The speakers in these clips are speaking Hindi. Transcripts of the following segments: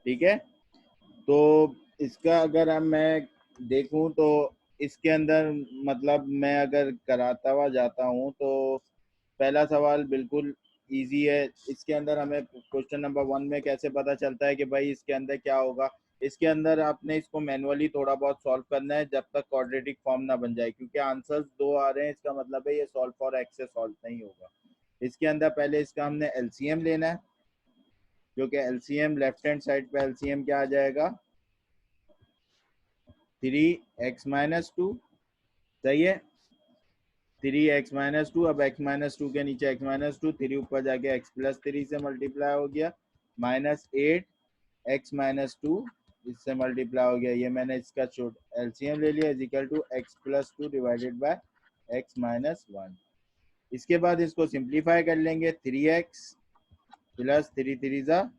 ठीक है, तो इसका अगर हम मैं देखूं तो इसके अंदर मतलब मैं अगर कराता हुआ जाता हूं तो पहला सवाल बिल्कुल इजी है। इसके अंदर हमें क्वेश्चन नंबर 1 में कैसे पता चलता है कि भाई इसके अंदर क्या होगा। इसके अंदर आपने इसको मैनुअली थोड़ा बहुत सॉल्व करना है जब तक क्वाड्रेटिक फॉर्म ना बन जाए, क्योंकि आंसर्स दो आ रहे हैं, इसका मतलब है ये सॉल्व फॉर एक्स से सॉल्व नहीं होगा। इसके अंदर पहले इसका हमने एलसीएम लेना है, जो कि एलसीएम लेफ्ट हैंड साइड पे एलसीएम क्या आ जाएगा 3x-2। सही है, 3x-2। अब x-2 के नीचे x-2, 3 ऊपर जाके x+3 से मल्टीप्लाई हो गया, -8x-2 इससे मल्टीप्लाई हो गया। ये मैंने इसका एलसीएम ले लिया, is equal to x+2 divided by x-1। इसके बाद इसको सिंप्लीफाई कर लेंगे, 3x plus 3 ×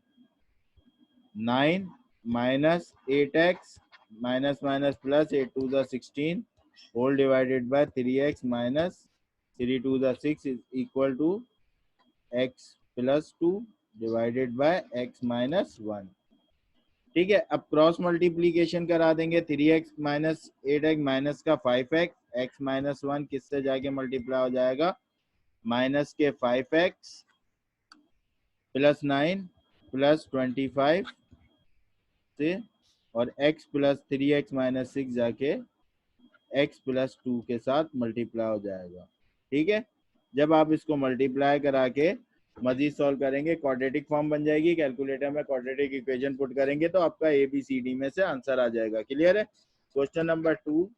9 minus 8x minus minus plus 8 × 16 whole divided by 3x minus 3 × 6 is equal to x+2 divided by x-1। ठीक है, अब क्रॉस मल्टीप्लीकेशन करा देंगे, 3x माइनस 8x माइनस का 5x, x-1 किससे जाके मल्टीप्लाई हो जाएगा माइनस के 5x प्लस 9 प्लस 25 से, और x प्लस 3x माइनस 6 जाके x+2 के साथ मल्टीप्लाई हो जाएगा। ठीक है, जब आप इसको मल्टीप्लाई करा के मजीद सॉल्व करेंगे क्वाड्रेटिक फॉर्म बन जाएगी। कैलकुलेटर में क्वाड्रेटिक इक्वेशन पुट करेंगे तो आपका ABCD में से आंसर आ जाएगा। क्लियर है। क्वेश्चन नंबर 2,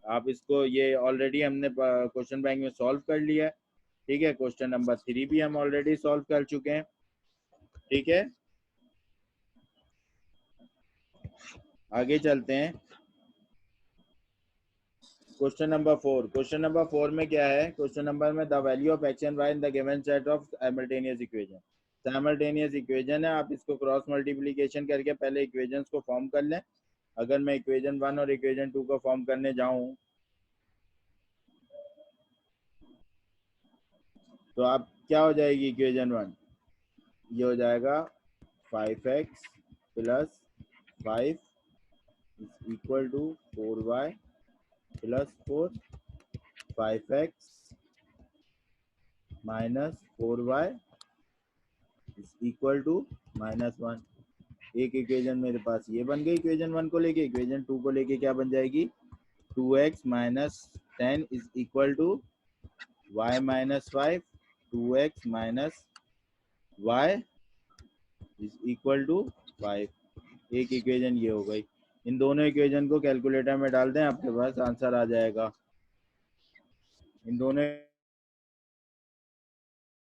आप इसको ये ऑलरेडी हमने क्वेश्चन बैंक में सॉल्व कर लिया है। ठीक है, क्वेश्चन नंबर 3 भी हम ऑलरेडी सॉल्व कर चुके हैं। ठीक है, आगे चलते हैं। क्वेश्चन नंबर 4, क्वेश्चन नंबर 4 में क्या है, क्वेश्चन नंबर में the value of x and y in the given set of simultaneous equation. Simultaneous equation है, आप इसको क्रॉस मल्टीप्लिकेशन करके पहले इक्वेशंस को फॉर्म कर लें। अगर मैं इक्वेशन 1 और इक्वेशन 2 को फॉर्म करने जाऊं तो आप क्या हो जाएगी इक्वेशन 1, ये हो जाएगा 5x plus 5 is equal to 4y plus 4, 5x minus 4y is equal to -1। एक इक्वेशन मेरे पास ये बन गई इक्वेशन 1 को लेके। इक्वेशन 2 को लेके क्या बन जाएगी 2x minus 10 is equal to y minus 5, 2x minus y is equal to 5। एक इक्वेशन ये हो गई। इन दोनों इक्वेशन को कैलकुलेटर में डाल दें, आपके पास आंसर आ जाएगा। इन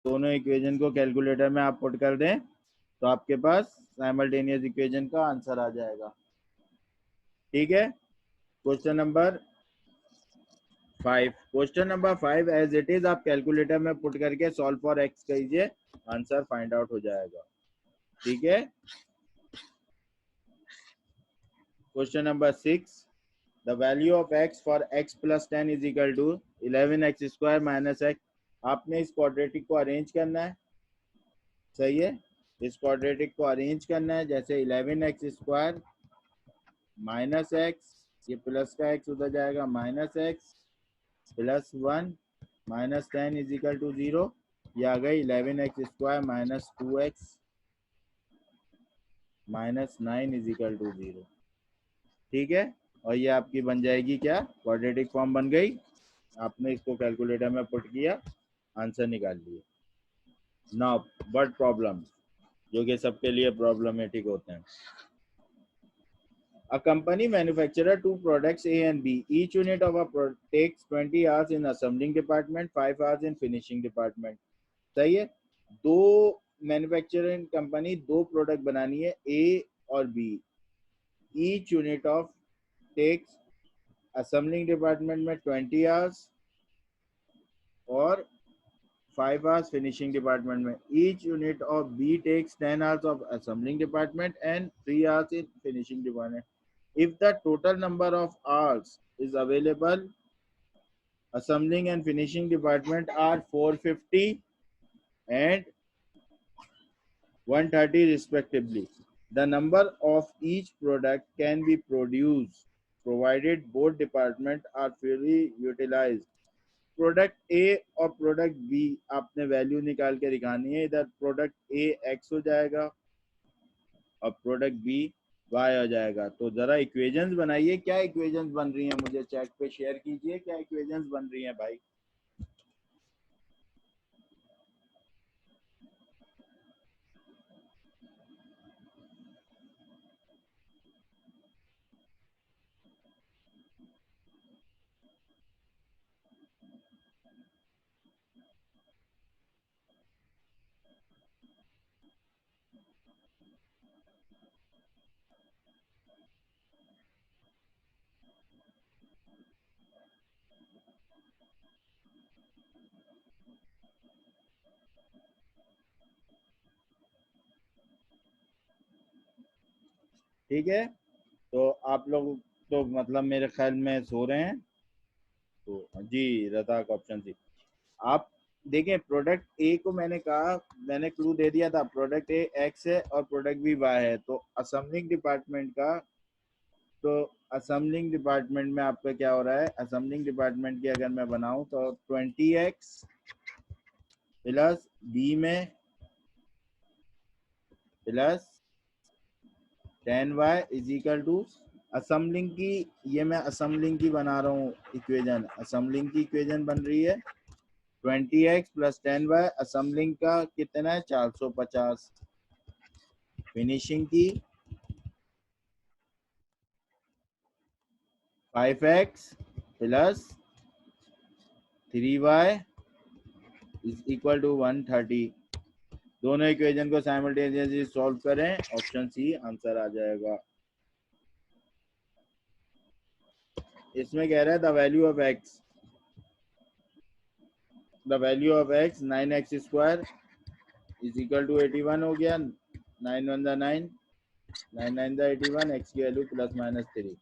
दोनों इक्वेशन को कैलकुलेटर में आप पुट कर दें तो आपके पास साइमल्टेनियस इक्वेशन का आंसर आ जाएगा। ठीक है, question number 5, question number 5 as it is आप कैलकुलेटर में पुट करके सॉल्व फॉर एक्स कीजिए, आंसर फाइंड आउट हो जाएगा। ठीक है, question number 6, the value of x for x plus 10 is equal to 11x² minus x। आपने इस क्वाड्रेटिक को अरेंज करना है। सही है, इस क्वाड्रेटिक को अरेंज करना है, जैसे 11x² माइनस एक्स, ये प्लस का x उधर जाएगा minus x plus 1 minus 10 is equal to 0। ये आ गई 11x² minus 2x minus 9 is equal to 0। ठीक है, और ये आपकी बन जाएगी क्या क्वाड्रेटिक फॉर्म बन गई। आपने इसको कैलकुलेटर में पुट किया, आंसर निकाल लिए। नाउ बट प्रॉब्लम, जो कि सबके लिए प्रॉब्लमेटिक होते हैं। A company manufactures two products A and B. Each unit of a product takes 20 hours in assembling department, 5 hours in finishing department. सही है, दो मैन्युफैक्चरिंग कंपनी दो प्रोडक्ट बनानी है ए और B. Each unit of takes assembling department में 20 आवर्स और 5 hours फिनिशिंग डिपार्टमेंट में। Each unit of B takes 10 hours of assembling department and 3 hours in finishing department. If the total number of hours is available, assembling and finishing department are 450 and 130 respectively, The number of each product can be produced provided both department are fully utilized. Product ए और प्रोडक्ट बी आपने वैल्यू निकाल के दिखानी है। इधर प्रोडक्ट ए एक्स हो जाएगा और प्रोडक्ट बी वाई हो जाएगा। तो जरा इक्वेशंस बनाइए, क्या इक्वेशंस बन रही हैं मुझे चैट पे शेयर कीजिए, क्या इक्वेशंस बन रही हैं भाई। ठीक है, तो आप लोग तो मतलब मेरे ख्याल में सो रहे हैं। तो जी रजाक ऑप्शन सी। आप देखें प्रोडक्ट ए को मैंने कहा, मैंने क्लू दे दिया था, प्रोडक्ट ए एक्स है और प्रोडक्ट बी वाई है। तो असेंबलिंग डिपार्टमेंट का, तो असेंबलिंग डिपार्टमेंट में आपका क्या हो रहा है, असेंबलिंग डिपार्टमेंट की अगर मैं बनाऊं तो 20x प्लस बी में plus 10y is equal to assembling की, ये मैं असेंबलिंग की बना रहा हूँ इक्वेशन, असेंबलिंग की इक्वेशन बन रही है 20x प्लस 10y। असेंबलिंग का कितना है 450। फिनिशिंग की 5x plus 3y is equal to 130। दोनों इक्वेशन को साइमल्टेनियसली सॉल्व करें, ऑप्शन सी आंसर आ जाएगा। इसमें कह रहा है the value of x, the value of x 9x square is equal to 81 हो गया, 9 1 द 9, 9 9 द 81, एक्स की वैल्यू प्लस माइनस 3।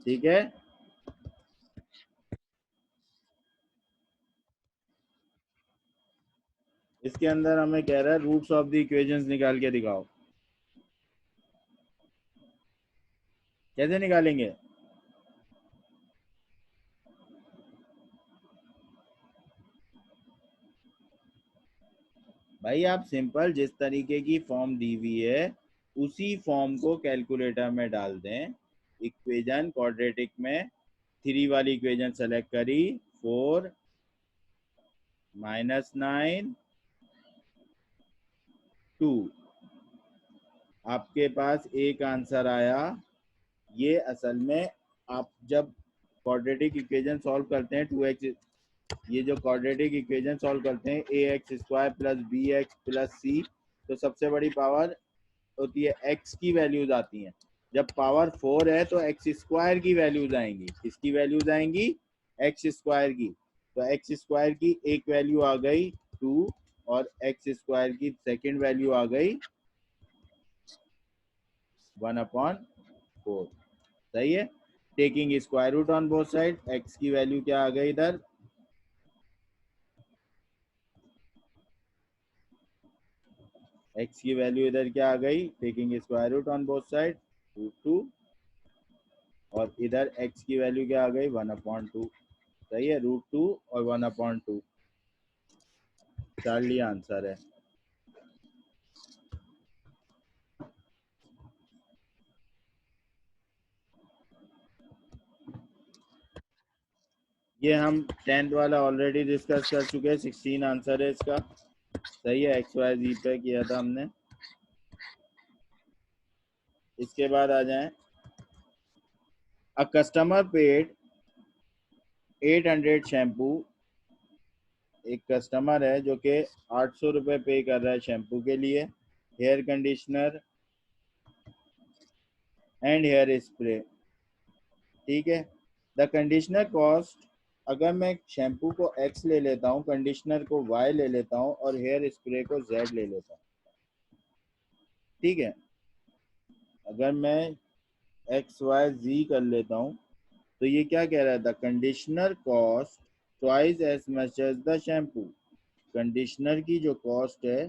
ठीक है, इसके अंदर हमें कह रहा है रूट्स ऑफ द इक्वेशंस निकाल के दिखाओ। कैसे निकालेंगे भाई, आप सिंपल जिस तरीके की फॉर्म दी हुई है उसी फॉर्म को कैलकुलेटर में डाल दें। इक्वेशन क्वाड्रेटिक में 3 वाली इक्वेशन सेलेक्ट करी, 4 माइनस 9 2, आपके पास एक आंसर आया। ये असल में आप जब क्वाड्रेटिक इक्वेशन सॉल्व करते हैं 2x, ये जो क्वाड्रेटिक इक्वेशन सॉल्व करते हैं a x square plus B x plus c, तो सबसे बड़ी पावर होती है एक्स की वैल्यूज आती हैं। जब पावर 4 है तो एक्स स्क्वायर की वैल्यूज आएंगी। किसकी वैल्यूज आएंगी, एक्स स्क्वायर की। तो एक्स स्क्वायर की एक वैल्यू आ गई 2 और एक्स स्क्वायर की सेकंड वैल्यू आ गई 1/4। सही है, taking square root on both side, x की वैल्यू क्या आ गई इधर, एक्स की वैल्यू इधर क्या आ गई, taking square root on both side √2, और इधर एक्स की वैल्यू क्या आ गई 1/2। सही है, √2 और 1/2 चार्ली आंसर है। ये हम 10th वाला ऑलरेडी डिस्कस कर चुके हैं, 16 आंसर है इसका। सही है, एक्स वाई जी पे किया था हमने। इसके बाद आ जाएं, अ कस्टमर पेड 800 शैम्पू, एक कस्टमर है जो कि 800 रुपये पे कर रहा है शैम्पू के लिए, hair conditioner and hair spray. ठीक है, द कंडीशनर कॉस्ट, अगर मैं शैम्पू को x ले लेता हूँ, कंडीशनर को y ले लेता हूँ और हेयर स्प्रे को z ले लेता हूँ। ठीक है, अगर मैं x y z कर लेता हूँ तो ये क्या कह रहा है, the conditioner cost twice as much as the shampoo. Conditioner की जो कॉस्ट है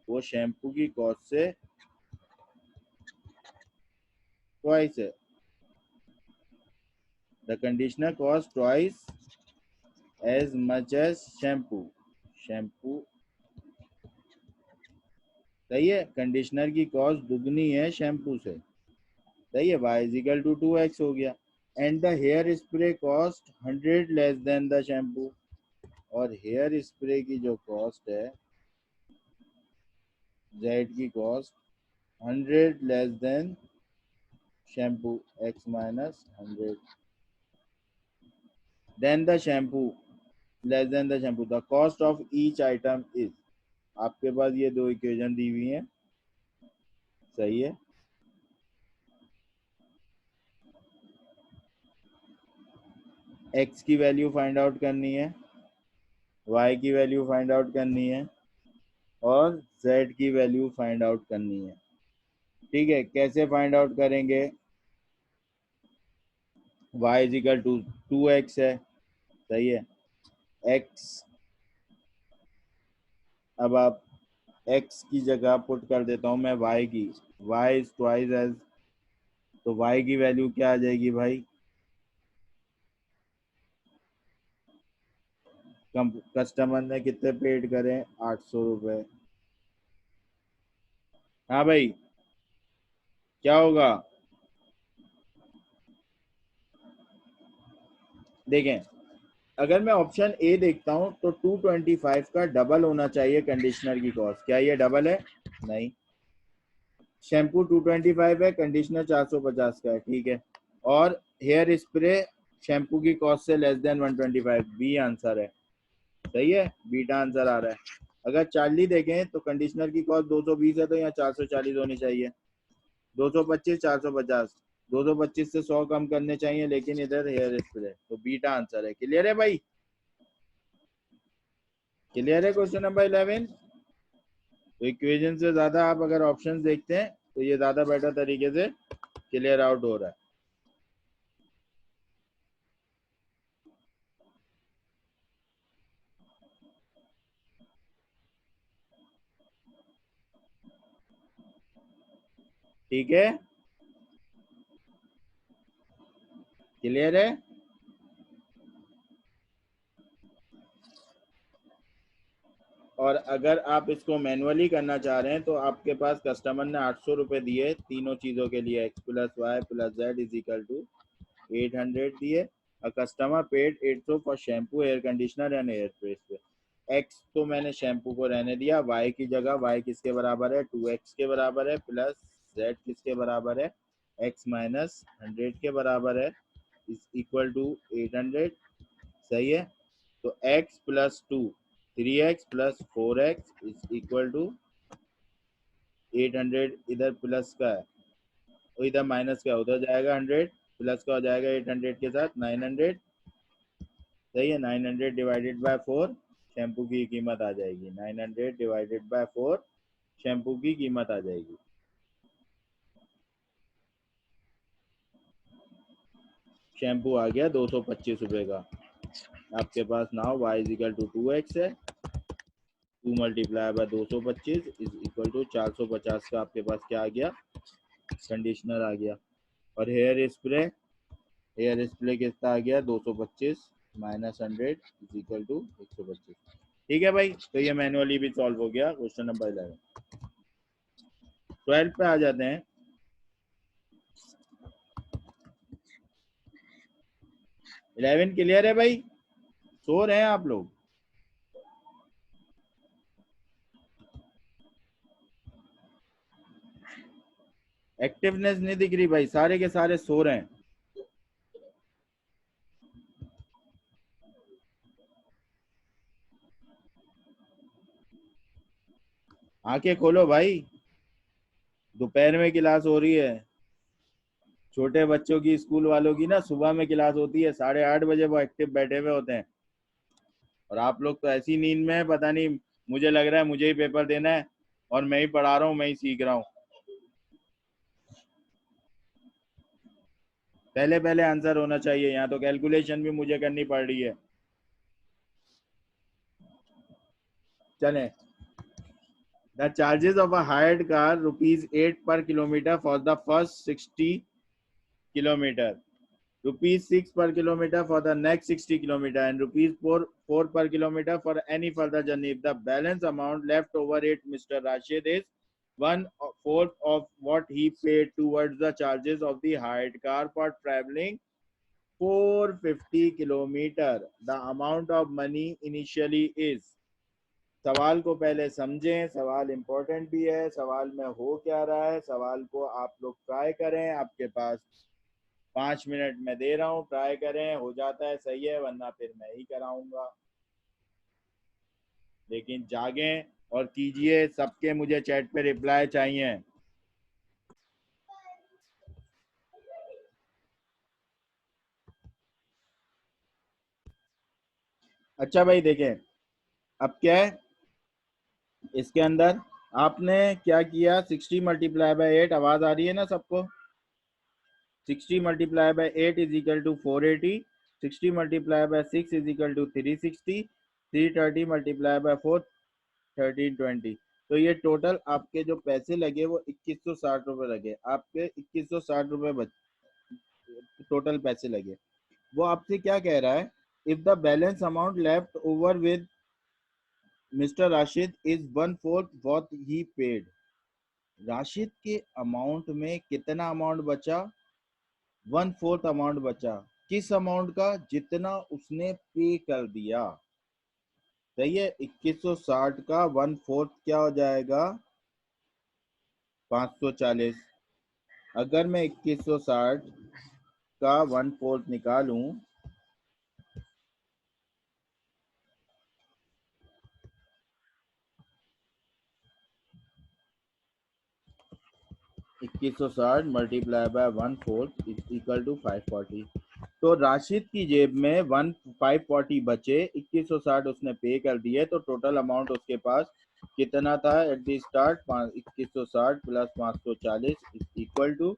वो शैम्पू की कॉस्ट से ट्वाइस है। The conditioner cost twice as much as shampoo. Shampoo सही है, कंडीशनर की कॉस्ट दुगनी है शैम्पू से, सही है। y is equal to 2x हो गया। And the hair spray cost 100 less than the shampoo. और हेयर स्प्रे की जो कॉस्ट है z की cost 100 less than shampoo, x minus 100 than the shampoo less than the shampoo. The cost of each item is, आपके पास ये दो इक्वेशन दी हुई हैं, सही है। x की वैल्यू फाइंड आउट करनी है, y की वैल्यू फाइंड आउट करनी है और z की वैल्यू फाइंड आउट करनी है। ठीक है, कैसे फाइंड आउट करेंगे? y is equal to 2x है, सही है। x, अब आप x की जगह पुट कर देता हूं मैं y की, y इज ट्वाइस एज, तो y की वैल्यू क्या आ जाएगी भाई? कस्टमर ने कितने पेड करें? 800 रुपये। हाँ भाई, क्या होगा? देखें, अगर मैं ऑप्शन ए देखता हूं तो 225 का डबल होना चाहिए कंडीशनर की कॉस्ट। क्या ये डबल है? नहीं। शैम्पू 225 है, कंडीशनर 450 का है, ठीक है। और हेयर स्प्रे शैम्पू की कॉस्ट से लेस देन 125, बी आंसर है, सही है, बीटा आंसर आ रहा है। अगर चार्ली देखें तो कंडीशनर की कॉस्ट 220 है, तो यहाँ 440 होनी चाहिए। 225, 450, 225 से 100 कम करने चाहिए, लेकिन इधर हेयर स्प्रे, तो बीटा आंसर है। क्लियर है भाई? क्लियर है क्वेश्चन नंबर 11? तो इक्वेशन से ज्यादा आप अगर ऑप्शंस देखते हैं तो ये ज्यादा बेटर तरीके से क्लियर आउट हो रहा है। ठीक है, क्लियर है। और अगर आप इसको मैनुअली करना चाह रहे हैं तो आपके पास कस्टमर ने 800 रुपये दिए तीनों चीज़ों के लिए, x plus Y plus Z is equal to 800 दिए। A customer paid 800 for shampoo, air conditioner and air fresh. x तो मैंने शैम्पू को रहने दिया, y की जगह y किसके बराबर है? 2x के बराबर है, प्लस z किसके बराबर है? x माइनस 100 के बराबर है, इज इक्वल टू 800, सही है। तो x plus 2, 3x plus 4x is equal to 800। इधर प्लस का है तो इधर माइनस का, उधर जाएगा 100, प्लस का हो जाएगा 800 के साथ 900, सही है। 900 डिवाइडेड बाय 4, शैम्पू की कीमत आ जाएगी। 900 डिवाइडेड बाय 4 शैम्पू की कीमत आ जाएगी। शैम्पू आ गया 225 रुपये का। आपके पास now y is equal to 2x है, 2 multiply by 225 is equal to 450 का आपके पास क्या आ गया? कंडीशनर आ गया। और हेयर स्प्रे कितना आ गया? 225 माइनस 100 इज इक्वल टू 125। ठीक है भाई, तो ये मैनुअली भी सॉल्व हो गया क्वेश्चन नंबर 11। 12 पे आ जाते हैं। 11 क्लियर है भाई? सो रहे हैं आप लोग? एक्टिवनेस नहीं दिख रही भाई, सारे के सारे सो रहे हैं। आंखें खोलो भाई, दोपहर में क्लास हो रही है। छोटे बच्चों की, स्कूल वालों की ना सुबह में क्लास होती है, 8:30 बजे वो एक्टिव बैठे हुए होते हैं। और आप लोग तो ऐसी नींद में है, पता नहीं, मुझे लग रहा है मुझे ही पेपर देना है और मैं ही पढ़ा रहा हूँ, मैं ही सीख रहा हूँ। पहले पहले आंसर होना चाहिए, यहाँ तो कैलकुलेशन भी मुझे करनी पड़ रही है। चले, the charges of a hired car ₹8 per kilometer for the first 60 kilometer, ₹6 per kilometer for the next 60 kilometer, and ₹4 per kilometer for any further journey. If the balance amount left over it, Mr. Rashid, is 1/4 of what he paid towards the charges of the hired car for traveling 450 kilometer. The amount of money initially is. सवाल को पहले समझें, सवाल इंपॉर्टेंट भी है, सवाल में हो क्या रहा है, सवाल को आप लोग ट्राई करें। आपके पास 5 मिनट में दे रहा हूँ, ट्राई करें, हो जाता है सही है, वरना फिर मैं ही कराऊंगा। लेकिन जागें और कीजिए, सबके मुझे चैट पे रिप्लाई चाहिए। अच्छा भाई देखें, अब क्या है इसके अंदर, आपने क्या किया, 60 मल्टीप्लाई बाय 8, आवाज आ रही है ना सबको? 60 multiply by 8 is equal to 480, 60 multiply by 6 is equal to 360, 330 multiply by 4 1320। तो ये टोटल आपके जो पैसे लगे वो 2160 रुपए लगे, आपके 2160 रुपए टोटल पैसे लगे। वो आपसे क्या कह रहा है, if the balance amount left over with mister Rashid is 1/4 what he paid. Rashid के अमाउंट में कितना अमाउंट बचा? 1/4 अमाउंट बचा। किस अमाउंट का? जितना उसने पे कर दिया। सही है, 2160 का 1/4 क्या हो जाएगा? 540। अगर मैं 2160 का 1/4 निकालूं, 2160 multiply by 1/4 is equal to 540। तो राशिद की जेब में 540 बचे, 2160 उसने पे कर दिए, तो टोटल अमाउंट उसके पास कितना था at the start? 2160 plus 540 is equal to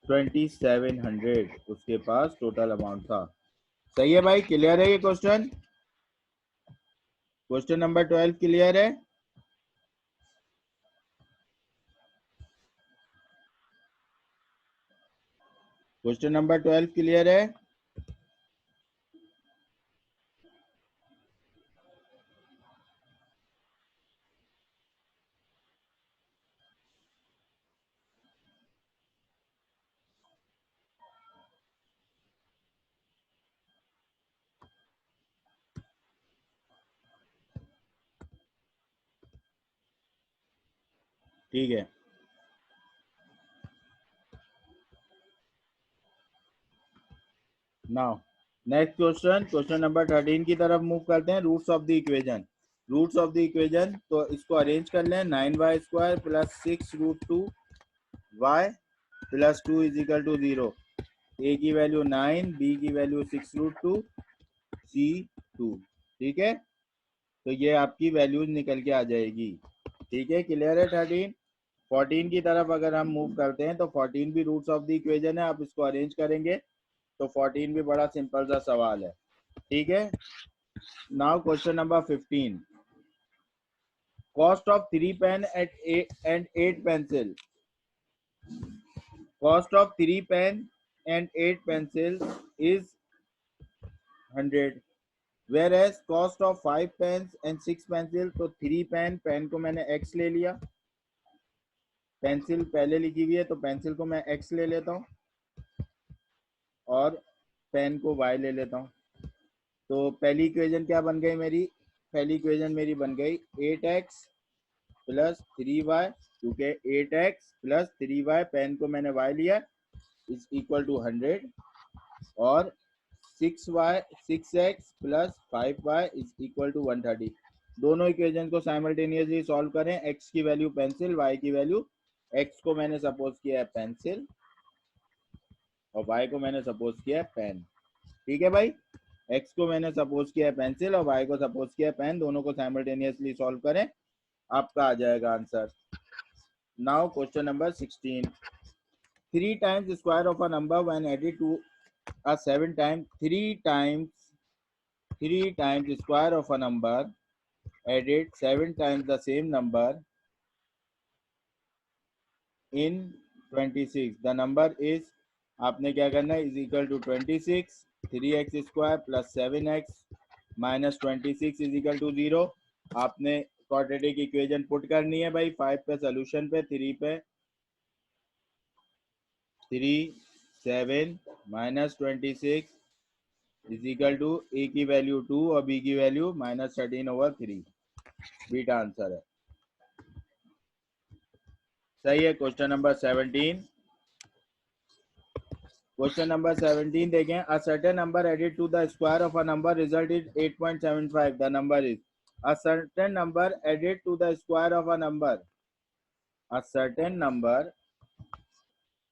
2700 उसके पास टोटल अमाउंट था। सही है भाई, क्लियर है ये क्वेश्चन? क्वेश्चन नंबर 12 क्लियर है? क्वेश्चन नंबर 12 क्लियर है? ठीक है, now next question, question number 13 की तरफ मूव करते हैं। Roots of the equation, roots of the equation, तो इसको अरेंज कर लें। 9y² plus 6√2 y plus 2 is equal to 0। A की वैल्यू 9, बी की वैल्यू 6√2, सी 2। ठीक है, तो ये आपकी वैल्यूज निकल के आ जाएगी। ठीक है, क्लियर है? 13 14 की तरफ अगर हम मूव करते हैं तो 14 भी रूट्स ऑफ द इक्वेशन है। आप इसको अरेंज करेंगे तो 14 भी बड़ा सिंपल सा सवाल है। ठीक है, now question number 15, cost of 3 pen and 8 pencil, cost of 3 pen and 8 pencil is 100, whereas cost of 5 pen and 6 pencil. तो 3 पेन, पेन को मैंने x ले लिया, पेंसिल पहले लिखी हुई है तो पेंसिल को मैं x ले लेता हूँ और पेन को y ले लेता हूँ। तो पहली इक्वेशन क्या बन गई मेरी? पहली इक्वेशन मेरी बन गई 8x प्लस 3y, क्योंकि 8x प्लस 3y, पेन को मैंने y लिया, इज इक्वल टू 100, और 6x plus 5y is equal to 130। दोनों इक्वेशन को साइमल्टेनियसली सॉल्व करें। x की वैल्यू पेंसिल, y की वैल्यू, x को मैंने सपोज किया है पेंसिल और y को मैंने सपोज किया है पेन। ठीक है भाई, x को मैंने सपोज किया है पेंसिल और y को सपोज किया है पेन, दोनों को साइमल्टेनियसली सॉल्व करें, आपका आ जाएगा answer. Now question number 16, 3 times square of a number when added to a 7 times 3 times 3 times square of a number added 7 times the same number in 26, the number is, आपने क्या करना है, is equal to 26, 3x square plus 7x minus 26 is equal to 0। आपने क्वाड्रेटिक इक्वेशन पुट करनी है भाई, 5 पे सोल्यूशन पे, 3 पे 3 7 माइनस 26 इज इक्वल टू ए की वैल्यू 2 और बी की वैल्यू माइनस 13/3। बीटा आंसर है, सही है। क्वेश्चन नंबर 17, क्वेश्चन नंबर 17 देखें। A certain number added to the square of a number result is 8.75, the number is. A certain number added to the square of a number, a certain number,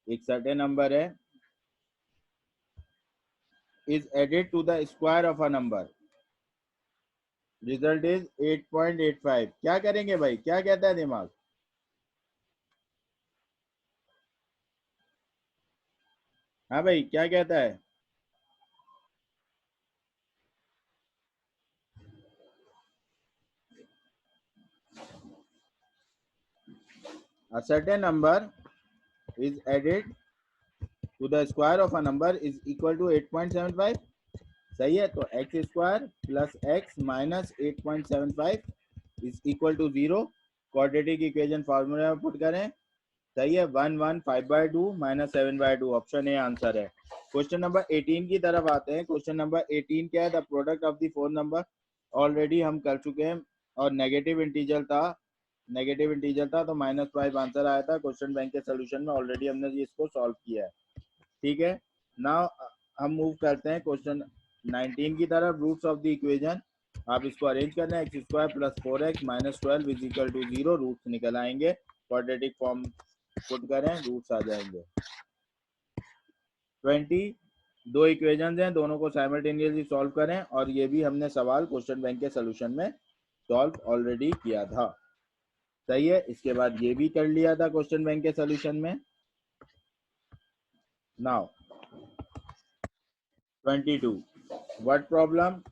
एक सर्टेन नंबर है, is added to the square of a number, result is 8.85। क्या करेंगे भाई, क्या कहता है दिमाग? हाँ भाई, क्या कहता है? A certain number is added to the square of a number is equal to 8.75, सही है। तो X square plus X minus 8.75 is equal to 0। Quadratic equation formula में पुट करें, सही है। 1/5/2 माइनस 7/2, ऑप्शन ए आंसर है। क्वेश्चन नंबर 18 की तरफ आते हैं। क्वेश्चन नंबर 18 क्या है? The product of the four number, already हम कर चुके हैं, और नेगेटिव इंटीजर था, नेगेटिव इंटीजर था तो -5 आंसर आया था। क्वेश्चन बैंक के सोल्यूशन में ऑलरेडी हमने इसको सॉल्व किया है, ठीक है। नाउ हम मूव करते हैं क्वेश्चन 19 की तरफ। रूट्स ऑफ द इक्वेशन, आप इसको अरेंज करना है। X square plus 4x minus 12 is equal to 0, roots निकल आएंगे। क्वाड्रेटिक फॉर्म पुट करें, रूट्स आ जाएंगे। 20 दो इक्वेशन हैं, दोनों को साइमल्टेनियसली सॉल्व करें, और ये भी हमने सवाल क्वेश्चन बैंक के सोल्यूशन में सॉल्व ऑलरेडी किया था, सही है। इसके बाद ये भी कर लिया था क्वेश्चन बैंक के सोल्यूशन में। Now 22, what problem?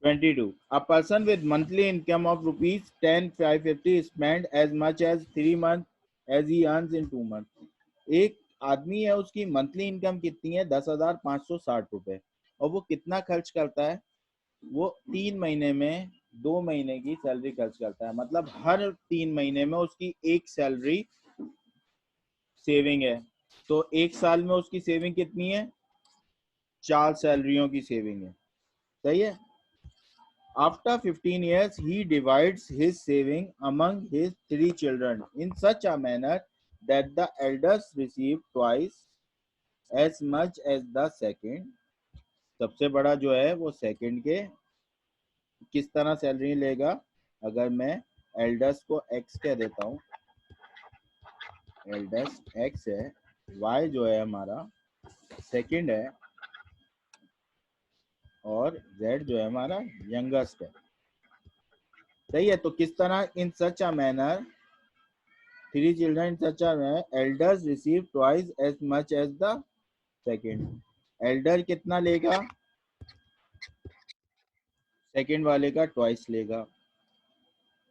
22, a person with monthly income of rupees 10,550 spent as much as 3 months as he earns in 2 months। एक आदमी है, उसकी मंथली इनकम कितनी है? 10,560 रुपए, और वो कितना खर्च करता है? वो 3 महीने में 2 महीने की सैलरी खर्च करता है, मतलब हर 3 महीने में उसकी एक सैलरी सेविंग है। तो एक साल में उसकी सेविंग कितनी है? 4 सैलरियों की सेविंग है, सही है। After 15 years, he divides his saving among his 3 children in such a manner that the eldest receive twice as much as the second। सबसे बड़ा जो है वो सेकंड के किस तरह सैलरी लेगा? अगर मैं एल्डस्ट को एक्स कह देता हूँ, एल्डस्ट एक्स है, वाई जो है हमारा सेकंड है, और जेड जो है हमारा यंगेस्ट है, सही है। तो किस तरह? इन सच a manner, 3 children in such a manner, elders receive twice as much as the second। Elder कितना लेगा? सेकंड वाले का ट्वाइस लेगा।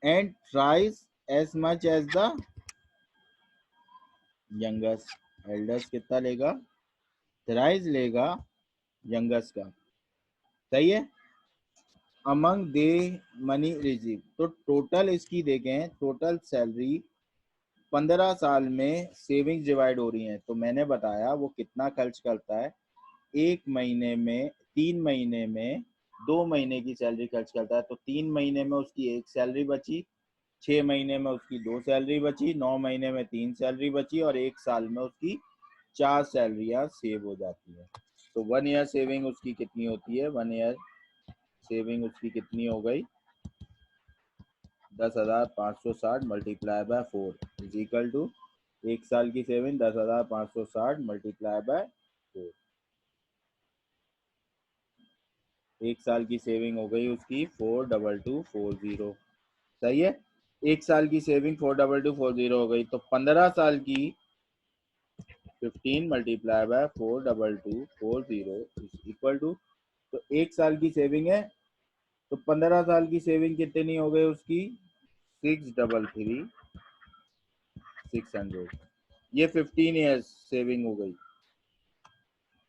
And thrice as much as the youngest, elders कितना लेगा? थ्राइस लेगा यंगेस्ट का, सही है। अमंग दे मनी रिसीव, तो टोटल इसकी देखें, टोटल सैलरी 15 साल में सेविंग्स डिवाइड हो रही हैं, तो मैंने बताया वो कितना खर्च करता है। 1 महीने में, 3 महीने में 2 महीने की सैलरी खर्च करता है, तो 3 महीने में उसकी एक सैलरी बची, 6 महीने में उसकी 2 सैलरी बची, 9 महीने में 3 सैलरी बची, और 1 साल में उसकी 4 सैलरियां सेव हो जाती है। तो 1 ईयर सेविंग उसकी कितनी होती है? 1 ईयर सेविंग उसकी कितनी हो गई? 10,560 multiply by 4 is equal to, 1 साल की सेविंग 10,560 मल्टीप्लाई बाय 4, 1 साल की सेविंग हो गई उसकी 42240, सही है। 1 साल की सेविंग 42240 हो गई, तो 15 साल की 15 multiply by 42240 is equal to, तो 1 साल की सेविंग है, तो 15 साल की सेविंग कितनी हो गई उसकी, 633,600। ये 15 ईयर्स सेविंग हो गई,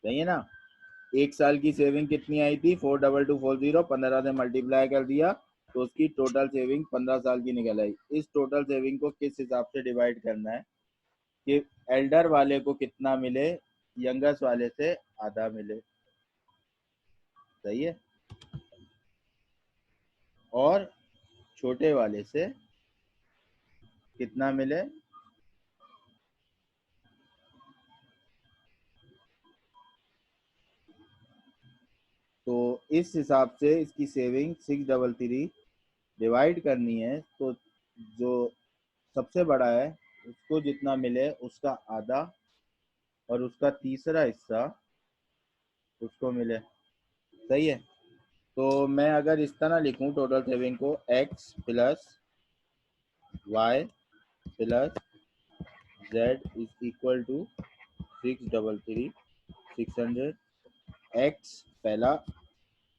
सही है ना। 1 साल की सेविंग कितनी आई थी, 42240, 15 से मल्टीप्लाई कर दिया तो उसकी टोटल सेविंग 15 साल की निकल आई। इस टोटल सेविंग को किस हिसाब से डिवाइड करना है कि एल्डर वाले को कितना मिले, यंगेस्ट वाले से आधा मिले, सही है, और छोटे वाले से कितना मिले, तो इस हिसाब से इसकी सेविंग 633 डिवाइड करनी है, तो जो सबसे बड़ा है उसको जितना मिले उसका आधा और उसका तीसरा हिस्सा उसको मिले, सही है। तो मैं अगर इस तरह लिखूं टोटल सेविंग को, x plus Y plus Z is equal to 633,600। x पहला,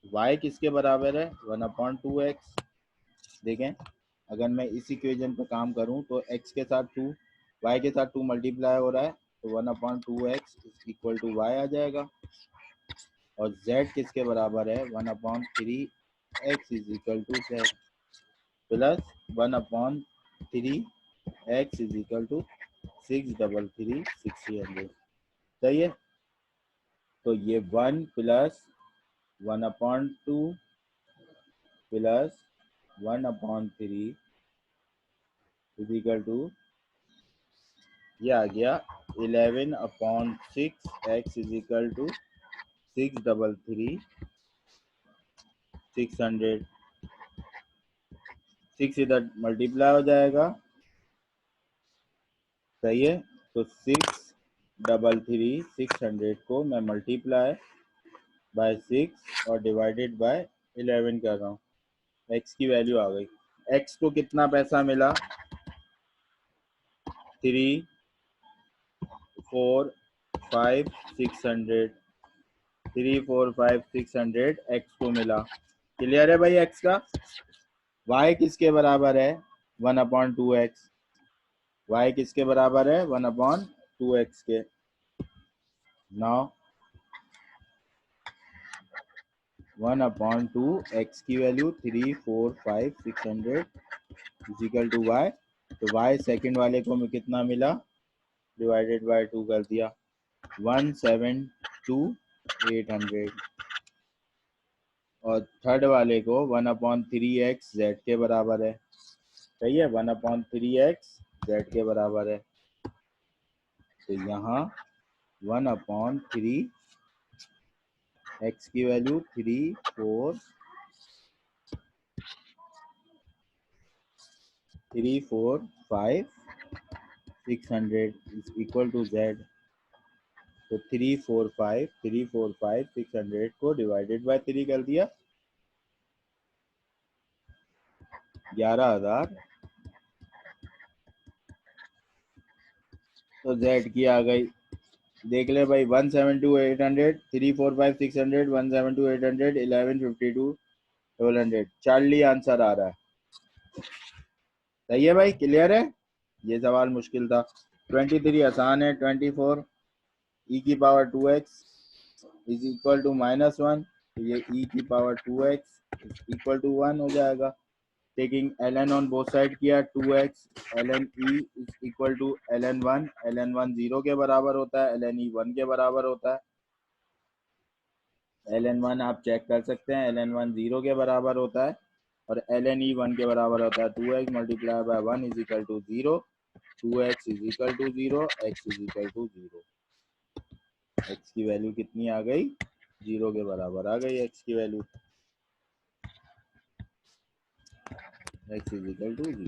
y किसके बराबर है, 1/2x। देखें, अगर मैं इस इक्वेशन पर काम करूं तो x के साथ 2, y के साथ 2 मल्टीप्लाई हो रहा है, तो 1/2x is equal to y आ जाएगा। और z किसके बराबर है, 1/3x is equal to z plus 1/3x is equal to 633,600, सही है। तो ये 1 plus 1/2 plus 1/3 is equal to, ये आ गया 11/6x इज इक्वल टू 633,600। 6 इधर मल्टीप्लाई हो जाएगा, सही है। तो 633,600 को मैं मल्टीप्लाई बाय 6 और डिवाइडेड बाय 11 कर रहा हूँ, x की वैल्यू आ गई। x को कितना पैसा मिला, 3,4,5,600, 3,4,5,600 x को मिला। क्लियर है भाई x का। y किसके बराबर है, 1/2x। y किसके बराबर है, 1/2x के। नाउ 1/2x की value 3,4,5,600 is equal to y। तो y सेकंड वाले को में कितना मिला, डिवाइडेड बाय 2 कर दिया, 1,72800। और थर्ड वाले को 1/3x z के बराबर है, सही है, 1/3x z के बराबर है। तो यहाँ 1/3x की value 3,4,5,600 is equal to z। तो 3,4,5,600 को डिवाइडेड बाय 3 कर दिया, 11,000। तो z की आ गई, देख ले भाई, 1,72,800, 3,4,5,600, 1,72,800, 11,52,1200, चार्ली आंसर आ रहा है, सही है भाई, क्लियर है। ये सवाल मुश्किल था। 23 आसान है। 24 e की power 2x is equal to -1, तो ये e की power 2x is equal to 1 हो जाएगा। Taking ln on both side किया, 2x ln e is equal to ln 1। ln 1 0 के बराबर होता है, ln e 1 के बराबर होता है। ln 1 आप चेक कर सकते हैं, ln 1 0 के बराबर होता है और ln e 1 के बराबर होता है। 2x multiply by 1 is equal to 0, 2x is equal to 0, x is equal to 0। x की वैल्यू कितनी आ गई, 0 के बराबर आ गई x की value, x is equal to 0,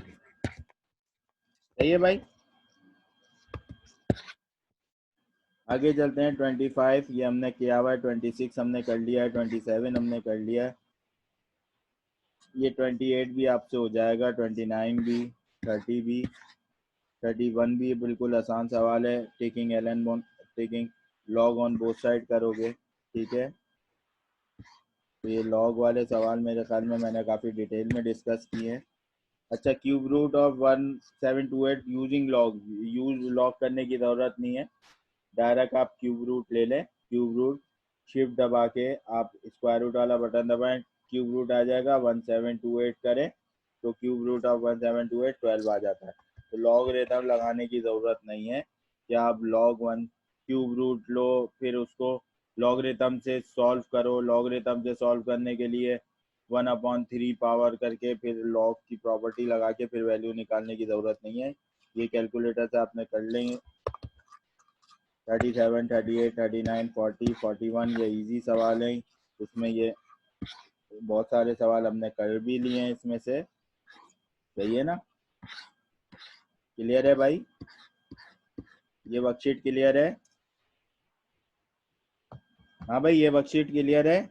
सही है भाई। आगे चलते हैं। 25 ये हमने किया हुआ है, 26 हमने कर लिया है, 27 हमने कर लिया है, ये 28 भी आपसे हो जाएगा, 29 भी, 30 भी, 31 भी बिल्कुल आसान सवाल है। Taking taking log on both side करोगे, ठीक है। तो ये लॉग वाले सवाल मेरे ख्याल में मैंने काफ़ी डिटेल में डिस्कस किए हैं। अच्छा, cube root of 1728 using log, use log करने की ज़रूरत नहीं है, डायरेक्ट आप क्यूब रूट ले लें। क्यूब रूट शिफ्ट दबा के आप स्क्वायर रूट वाला बटन दबाएं, क्यूब रूट आ जाएगा। 1728 करें तो क्यूब रूट ऑफ 1728 12 आ जाता है। तो लॉग रेथम लगाने की ज़रूरत नहीं है कि आप लॉग वन क्यूब रूट लो फिर उसको लॉगरिथम से सॉल्व करो। लॉगरिथम से सॉल्व करने के लिए 1/3 पावर करके फिर लॉग की प्रॉपर्टी लगा के फिर वैल्यू निकालने की ज़रूरत नहीं है। ये कैलकुलेटर से आपने कर लेंगे। 37, 38, 39, 40, 41 ये इजी सवाल है। उसमें ये बहुत सारे सवाल हमने कर भी लिए हैं इसमें से, सही है ना। क्लियर है भाई, ये वर्कशीट क्लियर है। हाँ भाई, ये वर्कशीट क्लियर है,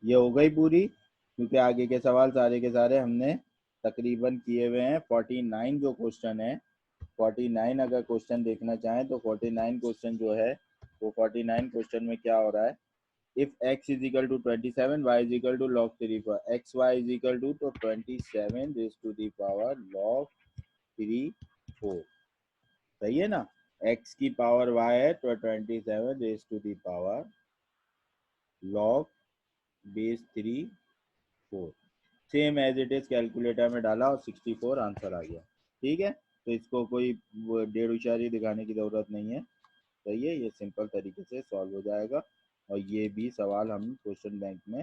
ये हो गई पूरी, क्योंकि आगे के सवाल सारे के सारे हमने तकरीबन किए हुए हैं। 49 जो क्वेश्चन है, 49 अगर क्वेश्चन देखना चाहें तो 49 क्वेश्चन जो है वो 49 क्वेश्चन में क्या हो रहा है। If x is equal to 27, y is equal to log 3 पर X Y is equal to, तो 27 raise to the power log 3 4, सही है ना। x की पावर y है तो 27 raise to the power log base 3 4, same as it is calculator में डाला और 64 आंसर आ गया, ठीक है। तो इसको कोई डेढ़ उचारी दिखाने की ज़रूरत नहीं है, सही है। ये सिंपल तरीके से सॉल्व हो जाएगा। और ये भी सवाल हम क्वेश्चन बैंक में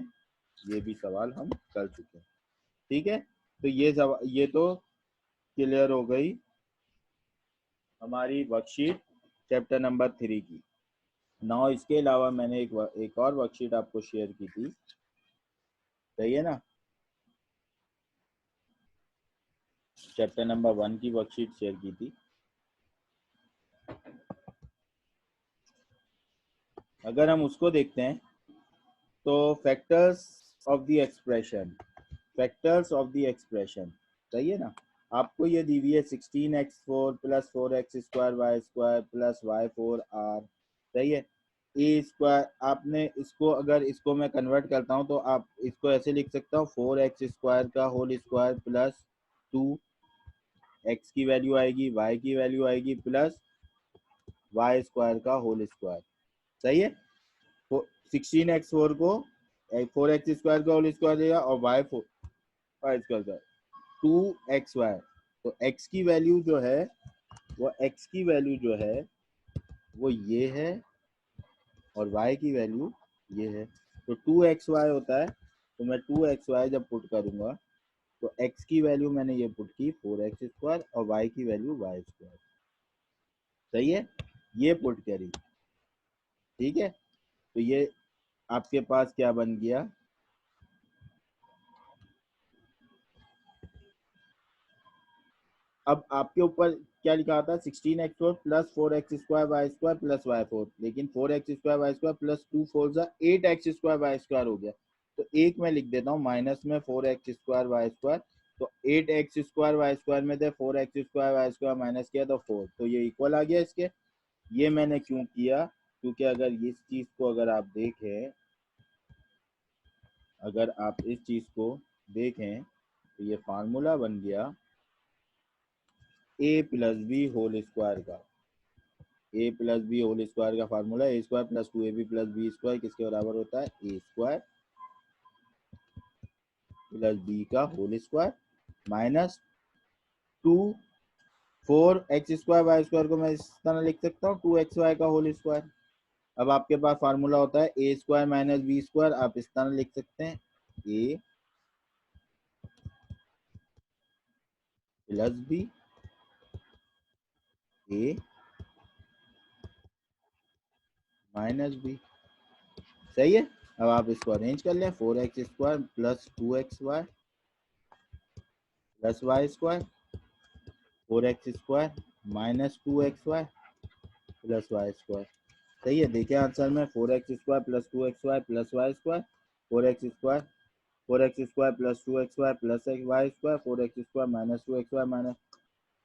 ये भी सवाल हम कर चुके हैं, ठीक है। तो ये तो क्लियर हो गई हमारी वर्कशीट चैप्टर नंबर 3 की। नाउ इसके अलावा मैंने एक और वर्कशीट आपको शेयर की थी, सही है ना। चैप्टर नंबर 1 की वर्कशीट शेयर की थी। अगर हम उसको देखते हैं तो factors of the expression, factors of the expression, सही है ना। आपको ये दी हुई है 16x4 plus 4x square Y square plus Y 4r, सही है। ए स्क्वायर, आपने इसको अगर इसको मैं कन्वर्ट करता हूँ तो आप इसको ऐसे लिख सकता हूँ 4x स्क्वायर का होल स्क्वायर प्लस 2, x की वैल्यू आएगी, y की वैल्यू आएगी प्लस वाई स्क्वायर का होल स्क्वायर, सही है। 16x4 को 4x स्क्वायर का होल स्क्वायर देगा और वाई स्क्वायर का 2xy। तो x की वैल्यू जो है वो x की वैल्यू जो है वो ये है और y की वैल्यू ये है। तो 2xy होता है, तो मैं 2xy जब पुट करूंगा तो x की वैल्यू मैंने ये पुट की 4x स्क्वायर और y की वैल्यू y स्क्वायर, सही है। ये पुट करी, ठीक है। तो ये आपके पास क्या बन गया, अब आपके ऊपर क्या लिखा था 16x4 plus 4x square Y square plus Y 4, लेकिन 4x square Y square plus 2 4 8x square Y square हो गया। तो एक मैं लिख देता हूँ माइनस में 4x स्क्वायर वाई स्क्वायर, तो 8x स्क्वायर वाई स्क्वायर में थे 4x square Y square minus किया तो 4, तो ये इक्वल आ गया इसके। ये मैंने क्यों किया, क्योंकि अगर इस चीज को अगर आप देखें, अगर आप इस चीज को देखें तो ये फार्मूला बन गया a plus B whole square का। A plus B whole square का formula a square plus 2ab plus b square किसके बराबर होता है, ए स्क्वायर प्लस बी का whole square minus 2 4x square Y square को मैं इस तरह लिख सकता हूँ 2xy का होल स्क्वायर। अब आपके पास फार्मूला होता है ए स्क्वायर माइनस बी स्क्वायर, आप इस तरह लिख सकते हैं A plus B A minus B, सही है। अब आप इसको अरेंज कर लें 4x square plus 2xy plus Y square 4x square minus 2xy plus Y square, सही है। देखिए आंसर में 4x square plus 2xy plus Y square, 4x square 4x square plus 2xy plus Y square, 4x square minus 2xy minus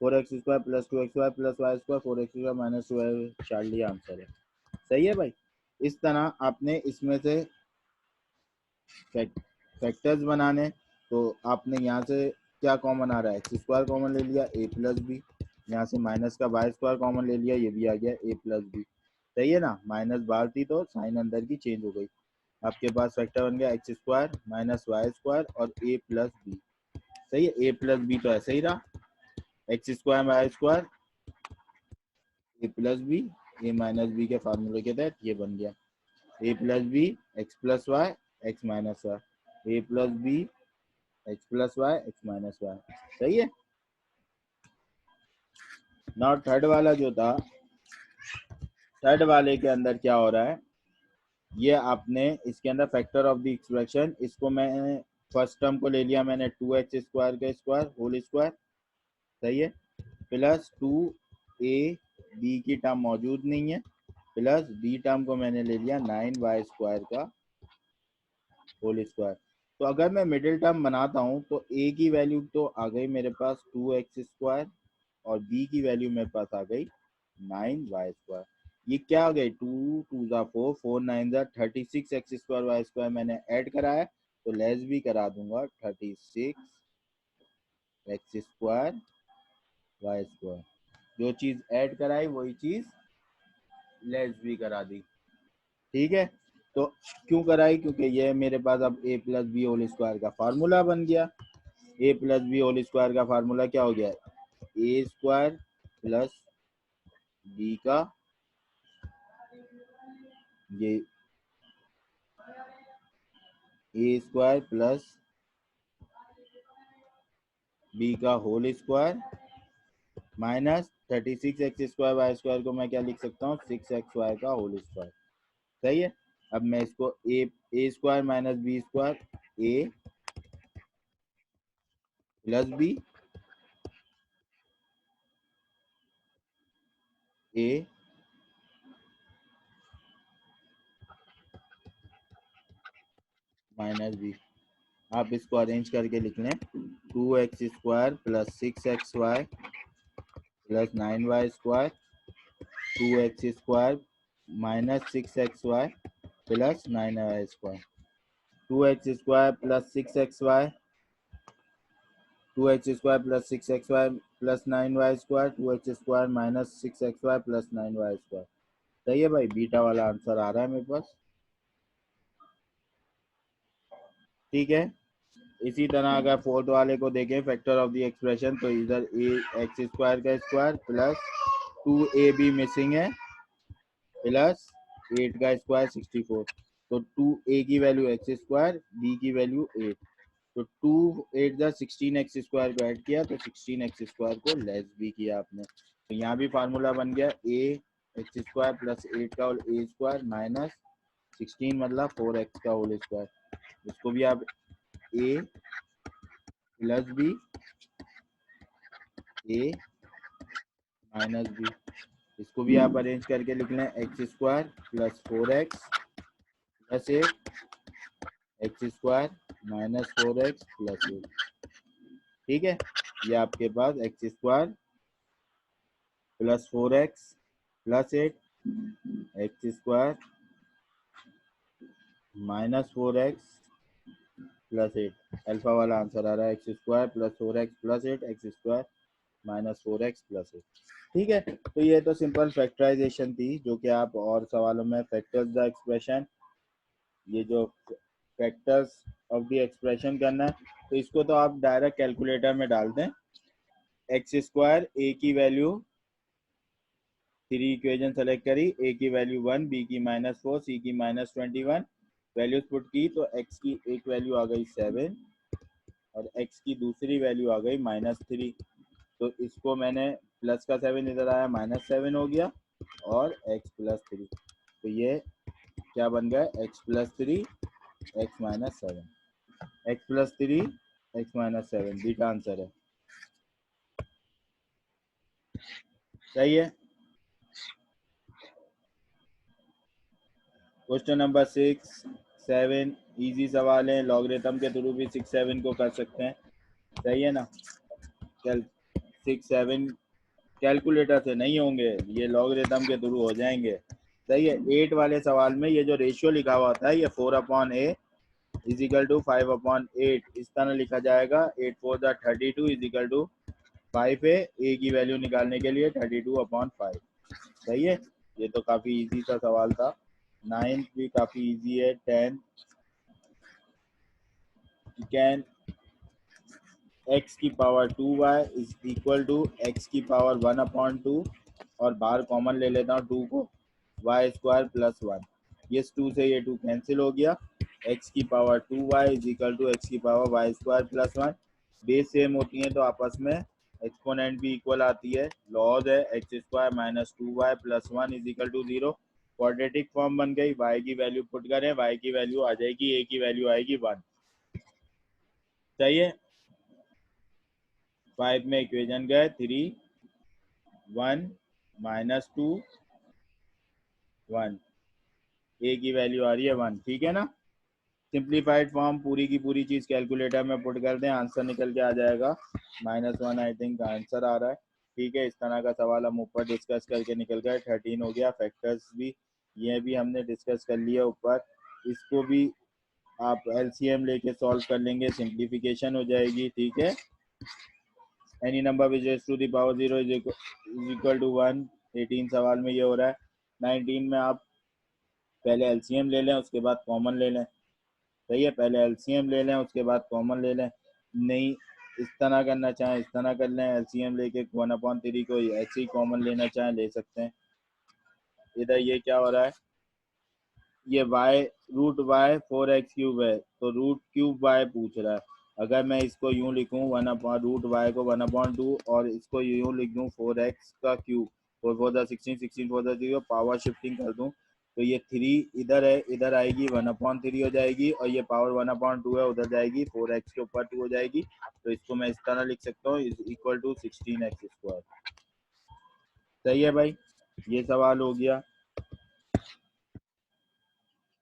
4x² plus 2xy plus Y square 4x² minus 2y Charlie answer है। सही है भाई। इस तरह आपने इसमें से फैक्टर्स बनाने, तो आपने यहाँ से क्या कॉमन आ रहा है, x² कॉमन ले लिया a प्लस बी, यहाँ से माइनस का y² कॉमन ले लिया, ये भी आ गया a प्लस बी। सही है ना, माइनस बाहर थी तो साइन अंदर की चेंज हो गई। आपके पास फैक्टर बन गया x² माइनस y² और a प्लस बी। सही है, a प्लस बी तो ऐसे ही रहा, x² y² a plus B, a minus B के फार्मूले के तहत ये बन गया a plus B x plus Y X minus Y, a plus B x plus Y X minus Y. सही है। नाउ थर्ड वाला जो था, थर्ड वाले के अंदर क्या हो रहा है, ये आपने इसके अंदर फैक्टर ऑफ द एक्सप्रेशन, इसको मैं फर्स्ट टर्म को ले लिया मैंने 2x² का स्क्वायर होल स्क्वायर। सही है, प्लस 2ab की टर्म मौजूद नहीं है, प्लस b टर्म को मैंने ले लिया 9y² का होल स्क्वायर। तो अगर मैं मिडिल टर्म बनाता हूँ तो a की वैल्यू तो आ गई मेरे पास 2x² और b की वैल्यू मेरे पास आ गई 9y²। ये क्या आ गई, 2 2 ज़ा 4 4 9 ज़ा 36x² y² मैंने ऐड करा है, तो लेस भी करा दूंगा 36x² y²। जो चीज ऐड कराई वही चीज लेस भी करा दी। ठीक है, तो क्यों कराई, क्योंकि ये मेरे पास अब a plus B whole square का फार्मूला बन गया। a plus B whole square का फार्मूला क्या हो गया, a² प्लस बी का ये a² प्लस बी का whole square minus 36x² y² को मैं क्या लिख सकता हूँ 6xy का होल स्क्वायर। सही है। अब मैं इसको a² minus b² a plus B a minus B, आप इसको अरेंज करके लिख लें 2x² plus 6xy plus 9y² 2x² minus 6xy plus 9y², 2x² plus 6xy 2x² plus 6xy plus 9y² 2x² minus 6xy plus 9y²। सही है भाई, बीटा वाला आंसर आ रहा है मेरे पास। ठीक है, इसी तरह अगर फोर्थ वाले को देखें फैक्टर ऑफ द एक्सप्रेशन, तो इधर a x² का स्क्वायर प्लस 2ab मिसिंग है प्लस 8 का स्क्वायर 64। तो 2a की वैल्यू x², b की वैल्यू 8, तो 2 8 जा 16x² को ऐड किया तो 16x² को लेस भी किया आपने, तो यहाँ भी फार्मूला बन गया a x² प्लस 8 का होल a² माइनस 16 मतलब 4x का होल स्क्वायर। इसको भी आप a plus B a minus B, इसको भी आप अरेंज करके लिख लें x² plus 4x plus 8 x² minus 4x plus 8। ठीक है, ये आपके पास x² plus 4x plus 8 x² minus 4x plus 8, alpha वाला आंसर आ रहा है x² plus 4x plus 8 x² minus 4x plus 8। ठीक है, तो ये तो सिंपल फैक्टराइजेशन थी जो कि आप और सवालों में फैक्टर्स द एक्सप्रेशन, ये जो फैक्टर्स ऑफ द एक्सप्रेशन करना है, तो इसको तो आप डायरेक्ट कैलकुलेटर में डाल दें। x² a की वैल्यू 3 इक्वेशन सेलेक्ट करी, a की वैल्यू 1, b की -4, c की -21, वैल्यूज पुट की तो x की एक वैल्यू आ गई 7 और x की दूसरी वैल्यू आ गई -3। तो इसको मैंने प्लस का 7 इधर आया -7 हो गया और x प्लस 3, तो ये क्या बन गया x plus 3 x minus 7, x plus 3 x minus 7 beta answer है। सही है। क्वेश्चन नंबर 6 7 इजी सवाल है, लॉगरिथम के थ्रू भी 6 7 को कर सकते हैं। सही है ना, चल 6 7 कैलकुलेटर से नहीं होंगे, ये लॉगरिथम के थ्रू हो जाएंगे। सही है। 8 वाले सवाल में ये जो रेशियो लिखा हुआ होता है, ये 4/a इज इक्वल टू 5/8 इस तरह लिखा जाएगा। 8 4 32 इज इक्वल टू 5a, ए की वैल्यू निकालने के लिए 32/5। सही है। ये तो काफी इजी सा सवाल था। 9 भी काफी इजी है। 10 कैन x की power 2y is equal to x की पावर 1/2 और बाहर कॉमन ले लेता हूँ 2 को, वाई स्क्वायर प्लस 1। ये 2 से ये 2 कैंसिल हो गया। x की power 2y is equal to x की power Y square plus 1। Base same होती है तो आपस में एक्सपोनेंट भी इक्वल आती है। लॉग है X square minus 2y plus 1 is equal to 0। Quadratic form बन गई। y की वैल्यू पुट करें, y की वैल्यू आ जाएगी, a की वैल्यू आएगी 1। चाहिए 5 में इक्वेशन गए 3 1 -2 1, ए की वैल्यू आ रही है 1। ठीक है ना। सिंप्लीफाइड फॉर्म पूरी की पूरी चीज कैलकुलेटर में पुट कर दें, आंसर निकल के आ जाएगा -1 आई थिंक आंसर आ रहा है। ठीक है। इस तरह का सवाल हम ऊपर डिस्कस करके निकल गए। 13 हो गया। फैक्टर्स भी ये भी हमने डिस्कस कर लिया ऊपर। इसको भी आप एलसीएम लेके सॉल्व कर लेंगे, सिंप्लीफिकेशन हो जाएगी। ठीक है। Any number which raise to the power 0 is equal to 1। 18 सवाल में ये हो रहा है। 19 में आप पहले एलसीएम ले लें, उसके बाद कॉमन ले लें। सही है। पहले एलसीएम ले लें, उसके बाद कॉमन ले लें। नहीं इस तरह करना चाहें इस तरह कर लें, एलसीएम लेके 1/3 को ऐसे ही कॉमन लेना चाहें ले सकते हैं। इधर ये क्या हो रहा है, ये y √y 4x³ है, तो √3y पूछ रहा है। अगर मैं इसको यूं लिखूं √y को 1/2 और इसको यूं लिख दूं 4x का क्यूब, 4 4 16 16 4 0, पावर शिफ्टिंग कर दूं तो ये 3 इधर है, इधर आएगी 1/3 हो जाएगी, और ये पावर 1/2 है उधर जाएगी, 4x के ऊपर 2 हो जाएगी। तो इसको मैं इस तरह लिख सकता हूँ इज इक्वल टू 16x²। सही है भाई। ये सवाल हो गया।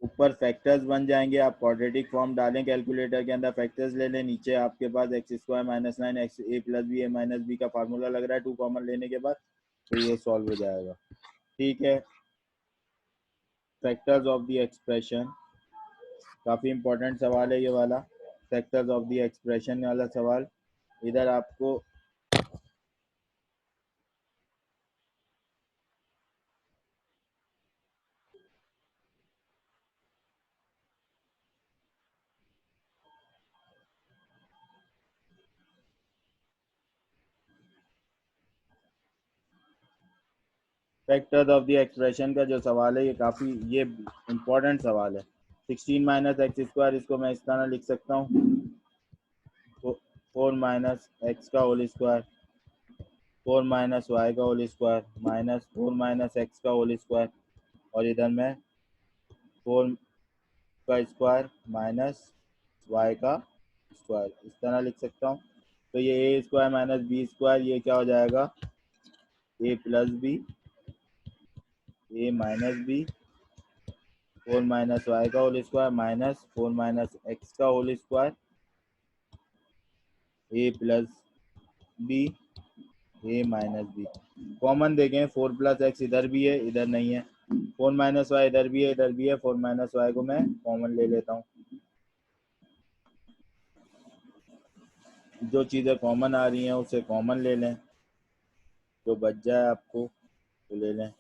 ऊपर फैक्टर्स बन जाएंगे। आप क्वाड्रेटिक फॉर्म डालें कैलकुलेटर के अंदर, फैक्टर्स ले लें। नीचे आपके पास x² -9 x a + b a - b का फार्मूला लग रहा है 2 कॉमन लेने के बाद, तो ये सॉल्व हो जाएगा। ठीक है। फैक्टर्स ऑफ द एक्सप्रेशन काफ़ी इंपॉर्टेंट सवाल है ये वाला, फैक्टर्स ऑफ द एक्सप्रेशन वाला सवाल। इधर आपको फैक्टर्स ऑफ द एक्सप्रेशन का जो सवाल है ये काफ़ी ये इम्पोर्टेंट सवाल है। 16 - x², इसको मैं इस तरह लिख सकता हूँ 4 - x का होल स्क्वायर 4 - y का होल स्क्वायर -4 - x का होल स्क्वायर, और इधर में 4 का स्क्वायर माइनस y का स्क्वायर इस तरह लिख सकता हूँ। तो ये a² - b² ये क्या हो जाएगा, a + b a - b 4 - y का होल स्क्वायर -4 - x का whole square a + b a - b। Common देखें 4 + x इधर भी है इधर नहीं है, 4 - y इधर भी है इधर भी है, 4 - y को मैं कॉमन ले लेता हूँ। जो चीज़ें कॉमन आ रही हैं उसे कॉमन ले लें, जो बच जाए आपको तो ले लें।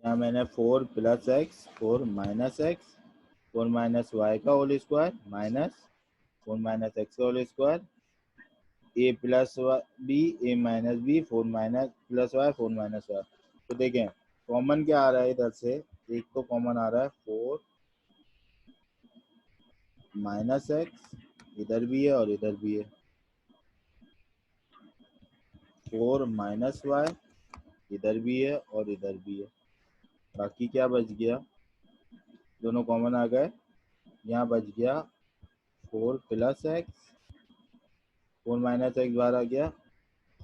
यहाँ मैंने 4 + x 4 - x 4 - y का होल स्क्वायर -4 - x का whole square a + b a - b 4 + y 4 - y। तो देखें कॉमन क्या आ रहा है इधर से, एक तो कॉमन आ रहा है 4 - x इधर भी है और इधर भी है, 4 - y इधर भी है और इधर भी है। बाकी क्या बच गया, दोनों कॉमन आ गए। यहाँ बच गया 4 + x 4 - x बाहर आ गया,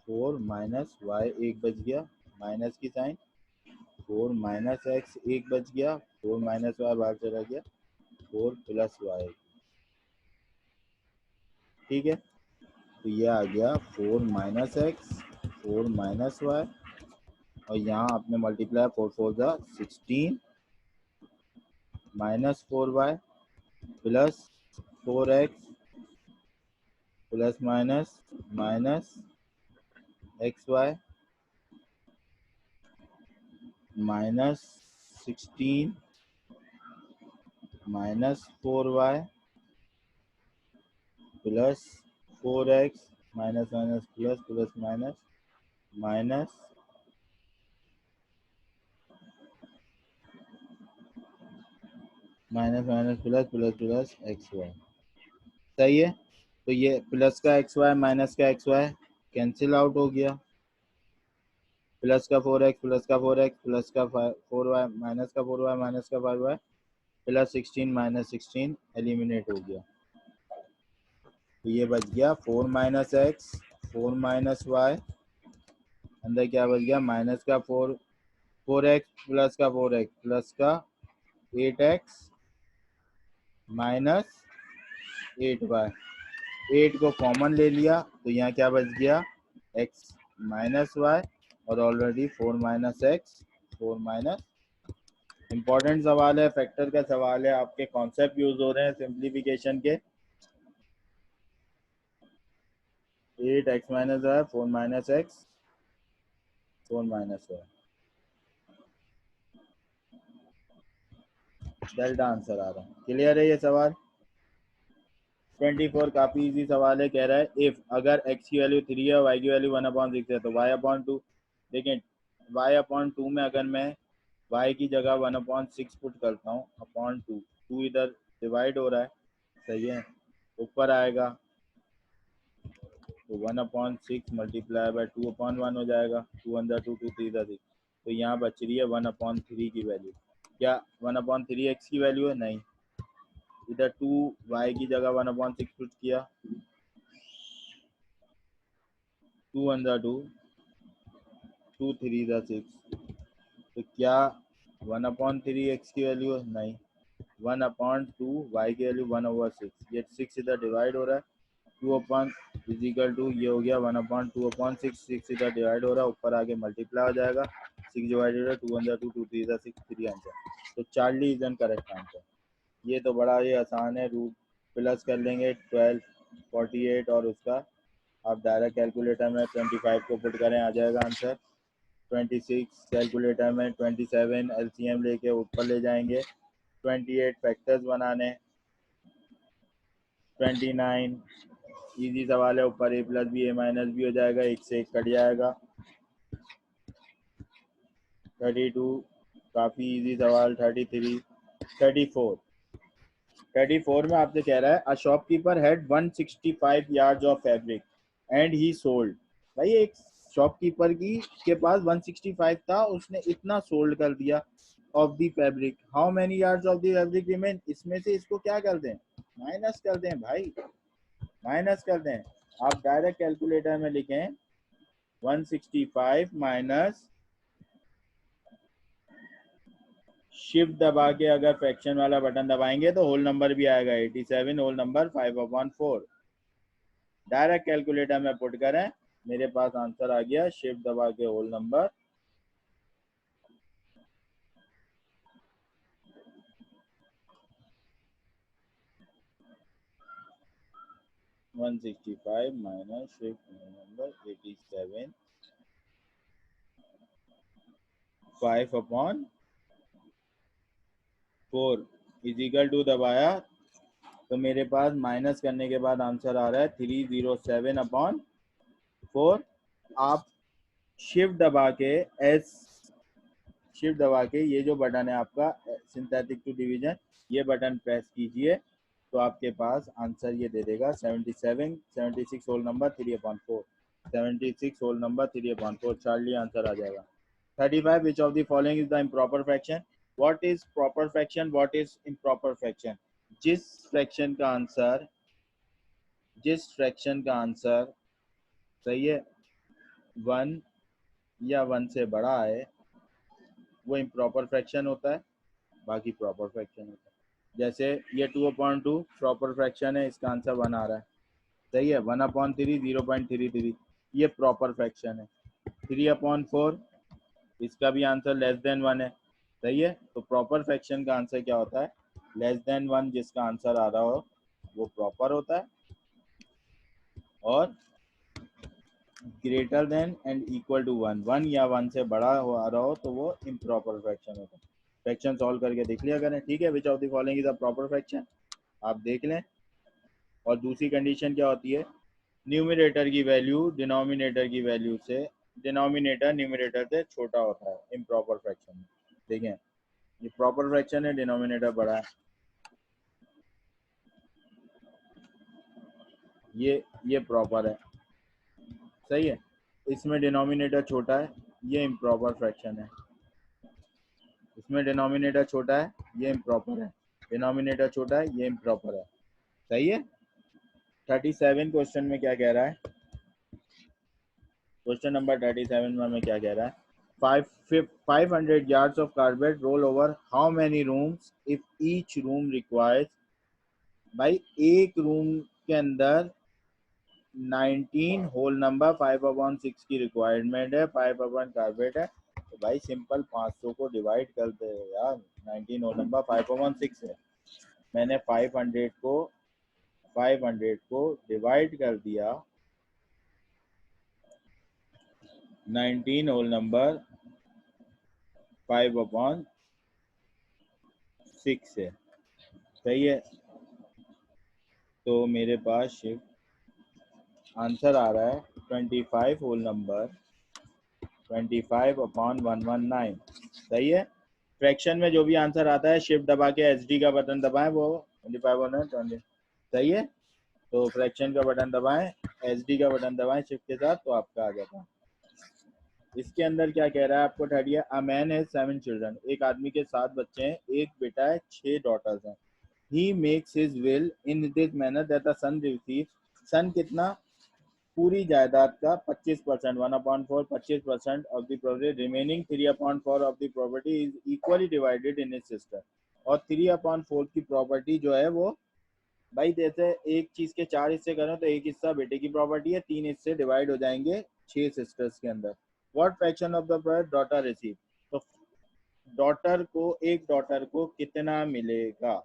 4 - y एक बच गया माइनस की साइन, 4 - x एक बच गया, 4 - y बाहर चला गया, 4 प्लस वाई, ठीक है। तो ये आ गया 4 माइनस एक्स 4 माइनस वाई, और यहाँ आपने मल्टीप्लाई 4 4 जा 16 minus 4 Y plus 4 X plus minus minus X Y minus 16 minus 4 Y plus 4 X minus minus plus plus minus minus minus minus plus plus plus X Y, सही है। तो ये प्लस का एक्स वाई माइनस का एक्स वाई कैंसिल आउट हो गया, प्लस का 4x प्लस का 4x प्लस का 4y माइनस का 4y माइनस का 5y प्लस 16 माइनस 16 एलिमिनेट हो गया। तो ये बच गया 4 माइनस एक्स 4 माइनस वाई, अंदर क्या बच गया माइनस का 4x प्लस का 4x प्लस का 8x माइनस 8y, 8 को कॉमन ले लिया तो यहाँ क्या बच गया x माइनस वाई, और already 4 minus x 4 minus, important सवाल है, फैक्टर का सवाल है, आपके कॉन्सेप्ट यूज हो रहे हैं सिंप्लीफिकेशन के। 8x माइनस है 4 माइनस एक्स 4 माइनस है, डेल्टा आंसर आ रहा है। क्लियर है ये सवाल? 24 काफी इजी सवाल है, कह रहा है इफ अगर x की वैल्यू 3 है y की वैल्यू 1/6 है तो y/2, देखिए y/2 में अगर मैं y की जगह 1/6 पुट करता हूँ अपॉन 2, 2 इधर डिवाइड हो रहा है, सही है, ऊपर आएगा तो 1/6 मल्टीप्लाई बाय 2/1 हो जाएगा, 2 अंदर 2 2 3 6, तो यहाँ बच रही है 1/3 की वैल्यू। क्या 1/3 एक्स की वैल्यू है? नहीं, इधर 2 वाई की जगह 1/6 पुट किया, 2 अंदर 2 2 3 6, तो क्या 1/3 एक्स की वैल्यू है? नहीं, 1/2 वाई की वैल्यू 1/6, ये 6 इधर डिवाइड हो रहा है, 2 इज इक्वल टू ये हो गया 1/2/6, 6 इधर डिवाइड हो रहा है, ऊपर आगे मल्टीप्लाई हो जाएगा, 6 डिवाइडेड है 2 अंदर 2 2 3 6, 3 आंसर। तो Charlie is an correct answer. ये तो बड़ा ही आसान है, रूट प्लस कर लेंगे 12 48 और उसका आप डायरेक्ट कैलकुलेटर में 25 को पुट करें आ जाएगा आंसर, 26 कैलकुलेटर में 27 एलसीएम लेके ऊपर ले जाएंगे, 28 फैक्टर्स बनाने, 29 इजी सवाल है, ऊपर ए plus B A minus B हो जाएगा, एक से एक कट जाएगा, 32 काफ़ी इजी सवाल, 33 34 34 में आपसे कह रहा है a shopkeeper had 165 yards of fabric and he sold. भाई एक शॉपकीपर की के पास 165 था, उसने इतना सोल्ड कर दिया of the fabric, how many yards of the fabric remain, इसमें से इसको क्या कर दें, माइनस कर दें भाई, माइनस कर दें। आप डायरेक्ट कैलकुलेटर में लिखें 165 माइनस शिफ्ट दबा के अगर फ्रैक्शन वाला बटन दबाएंगे तो होल नंबर भी आएगा 87 होल नंबर 5/4, डायरेक्ट कैलकुलेटर में पुट करें, मेरे पास आंसर आ गया, शिफ्ट दबा के whole number 165 minus shift number 87 5/4 is equal to दबाया तो मेरे पास माइनस करने के बाद आंसर आ रहा है 307/4। आप शिफ्ट दबा के एस शिफ्ट दबा के ये जो बटन है आपका सिंथेटिक टू डिवीजन, ये बटन प्रेस कीजिए तो आपके पास आंसर ये दे देगा 76 whole number 3/4, 76 whole number 3/4, Charlie answer आ जाएगा। 35 which of the following is the improper fraction, what is proper fraction, what is improper fraction, जिस फ्रैक्शन का आंसर सही है 1 या 1 से बड़ा है वो इम्प्रॉपर फ्रैक्शन होता है, बाकी प्रॉपर फ्रैक्शन होता है। जैसे ये 2/2 प्रॉपर फ्रैक्शन है, इसका आंसर 1 आ रहा है, सही है। 1/3 0.33 ये प्रॉपर फ्रैक्शन है। 3/4 इसका भी आंसर लेस देन 1 है, सही है। तो प्रॉपर फ्रैक्शन का आंसर क्या होता है, लेस देन 1 जिसका आंसर आ रहा हो वो प्रॉपर होता है, और greater than and equal to 1, 1 या 1 से बड़ा हो आ रहा हो तो वो इम्प्रॉपर फ्रैक्शन होता है। फ्रैक्शन सॉल्व करके देख लिया करें, ठीक है। विच of the following is a proper fraction, आप देख लें। और दूसरी कंडीशन क्या होती है, न्यूमरेटर की वैल्यू डिनोमिनेटर की वैल्यू से, डिनोमिनेटर न्यूमरेटर से छोटा होता है इम्प्रॉपर फ्रैक्शन में। देखें ये प्रॉपर फ्रैक्शन है, डिनोमिनेटर बड़ा है, ये प्रॉपर है, सही है। इसमें डिनोमिनेटर छोटा है, ये इम्प्रॉपर फ्रैक्शन है। इसमें डिनोमिनेटर छोटा है, ये इम्प्रॉपर है। डिनोमिनेटर छोटा है, ये इम्प्रॉपर है, सही है। 37 क्वेश्चन में क्या कह रहा है, क्वेश्चन नंबर 37 में हमें क्या कह रहा है, 500 yards of carpet roll over how many rooms if each room requires, भाई एक रूम के अंदर 19 होल नंबर 5/6 की रिक्वायरमेंट है, 5 कार्पेट है, तो भाई सिंपल 500 को डिवाइड कर दे यार, 19 होल नंबर 5/6 है। मैंने 500 को डिवाइड कर दिया 19 होल नंबर 5/6 है, सही है। तो मेरे पास शिफ्ट आंसर आ रहा है 25 होल नंबर 25/119, सही है। फ्रैक्शन में जो भी आंसर आता है शिफ्ट दबा के एच डी का बटन दबाएं, वो 25/120, सही है। तो फ्रैक्शन का बटन दबाएं, एच डी का बटन दबाएं शिफ्ट के साथ, तो आपका आ जाता है। इसके अंदर क्या कह रहा है आपको, ठहरिए। अ मैन हैज 7 चिल्ड्रन, एक आदमी के 7 बच्चे हैं, एक बेटा है, 6 डॉटर्स हैं। He makes his will in this manner that the son receive, son कितना, पूरी जायदाद का 25%, 1/4 25% of the property, remaining 3/4 of the property is equally divided in his sister. और 3/4 की प्रॉपर्टी जो है वो, भाई जैसे एक चीज के 4 हिस्से करें तो एक हिस्सा बेटे की प्रॉपर्टी है, 3 हिस्से डिवाइड हो जाएंगे 6 सिस्टर्स के अंदर। What fraction of the daughter receive, तो डॉटर को, एक डॉटर को कितना मिलेगा,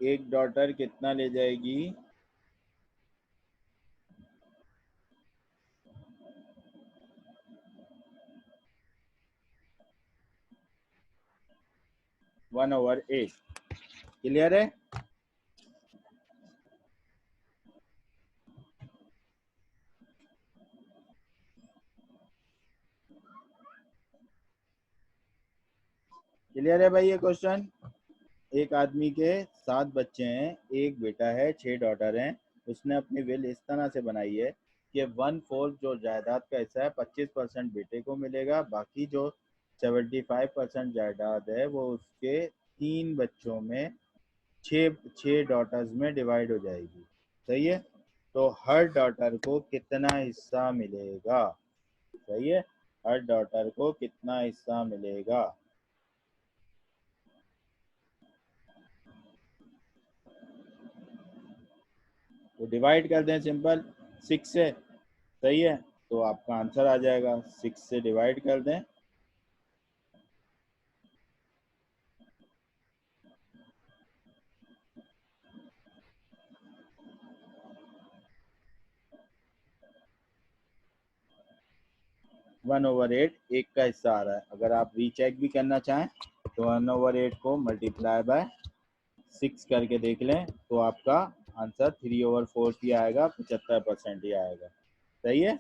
एक डॉटर कितना ले जाएगी, 1/8, क्लियर है। क्लियर है भाई ये क्वेश्चन। एक आदमी के 7 बच्चे हैं, एक बेटा है, 6 डॉटर हैं। उसने अपनी विल इस तरह से बनाई है कि 1/4 जो जायदाद का हिस्सा है 25% बेटे को मिलेगा, बाकी जो 75% जायदाद है वो उसके 3 बच्चों में, छः छः डॉटर्स में डिवाइड हो जाएगी, सही है। तो हर डॉटर को कितना हिस्सा मिलेगा, सही है, हर डॉटर को कितना हिस्सा मिलेगा। तो डिवाइड कर दें सिंपल 6 से, सही है। तो आपका आंसर आ जाएगा, 6 से डिवाइड कर दें, वन ओवर एट एक का हिस्सा आ रहा है। अगर आप रीचेक भी करना चाहें तो 1/8 को मल्टीप्लाई बाय 6 करके देख लें, तो आपका आंसर 3/4 ही आएगा, 75% ही आएगा, सही है।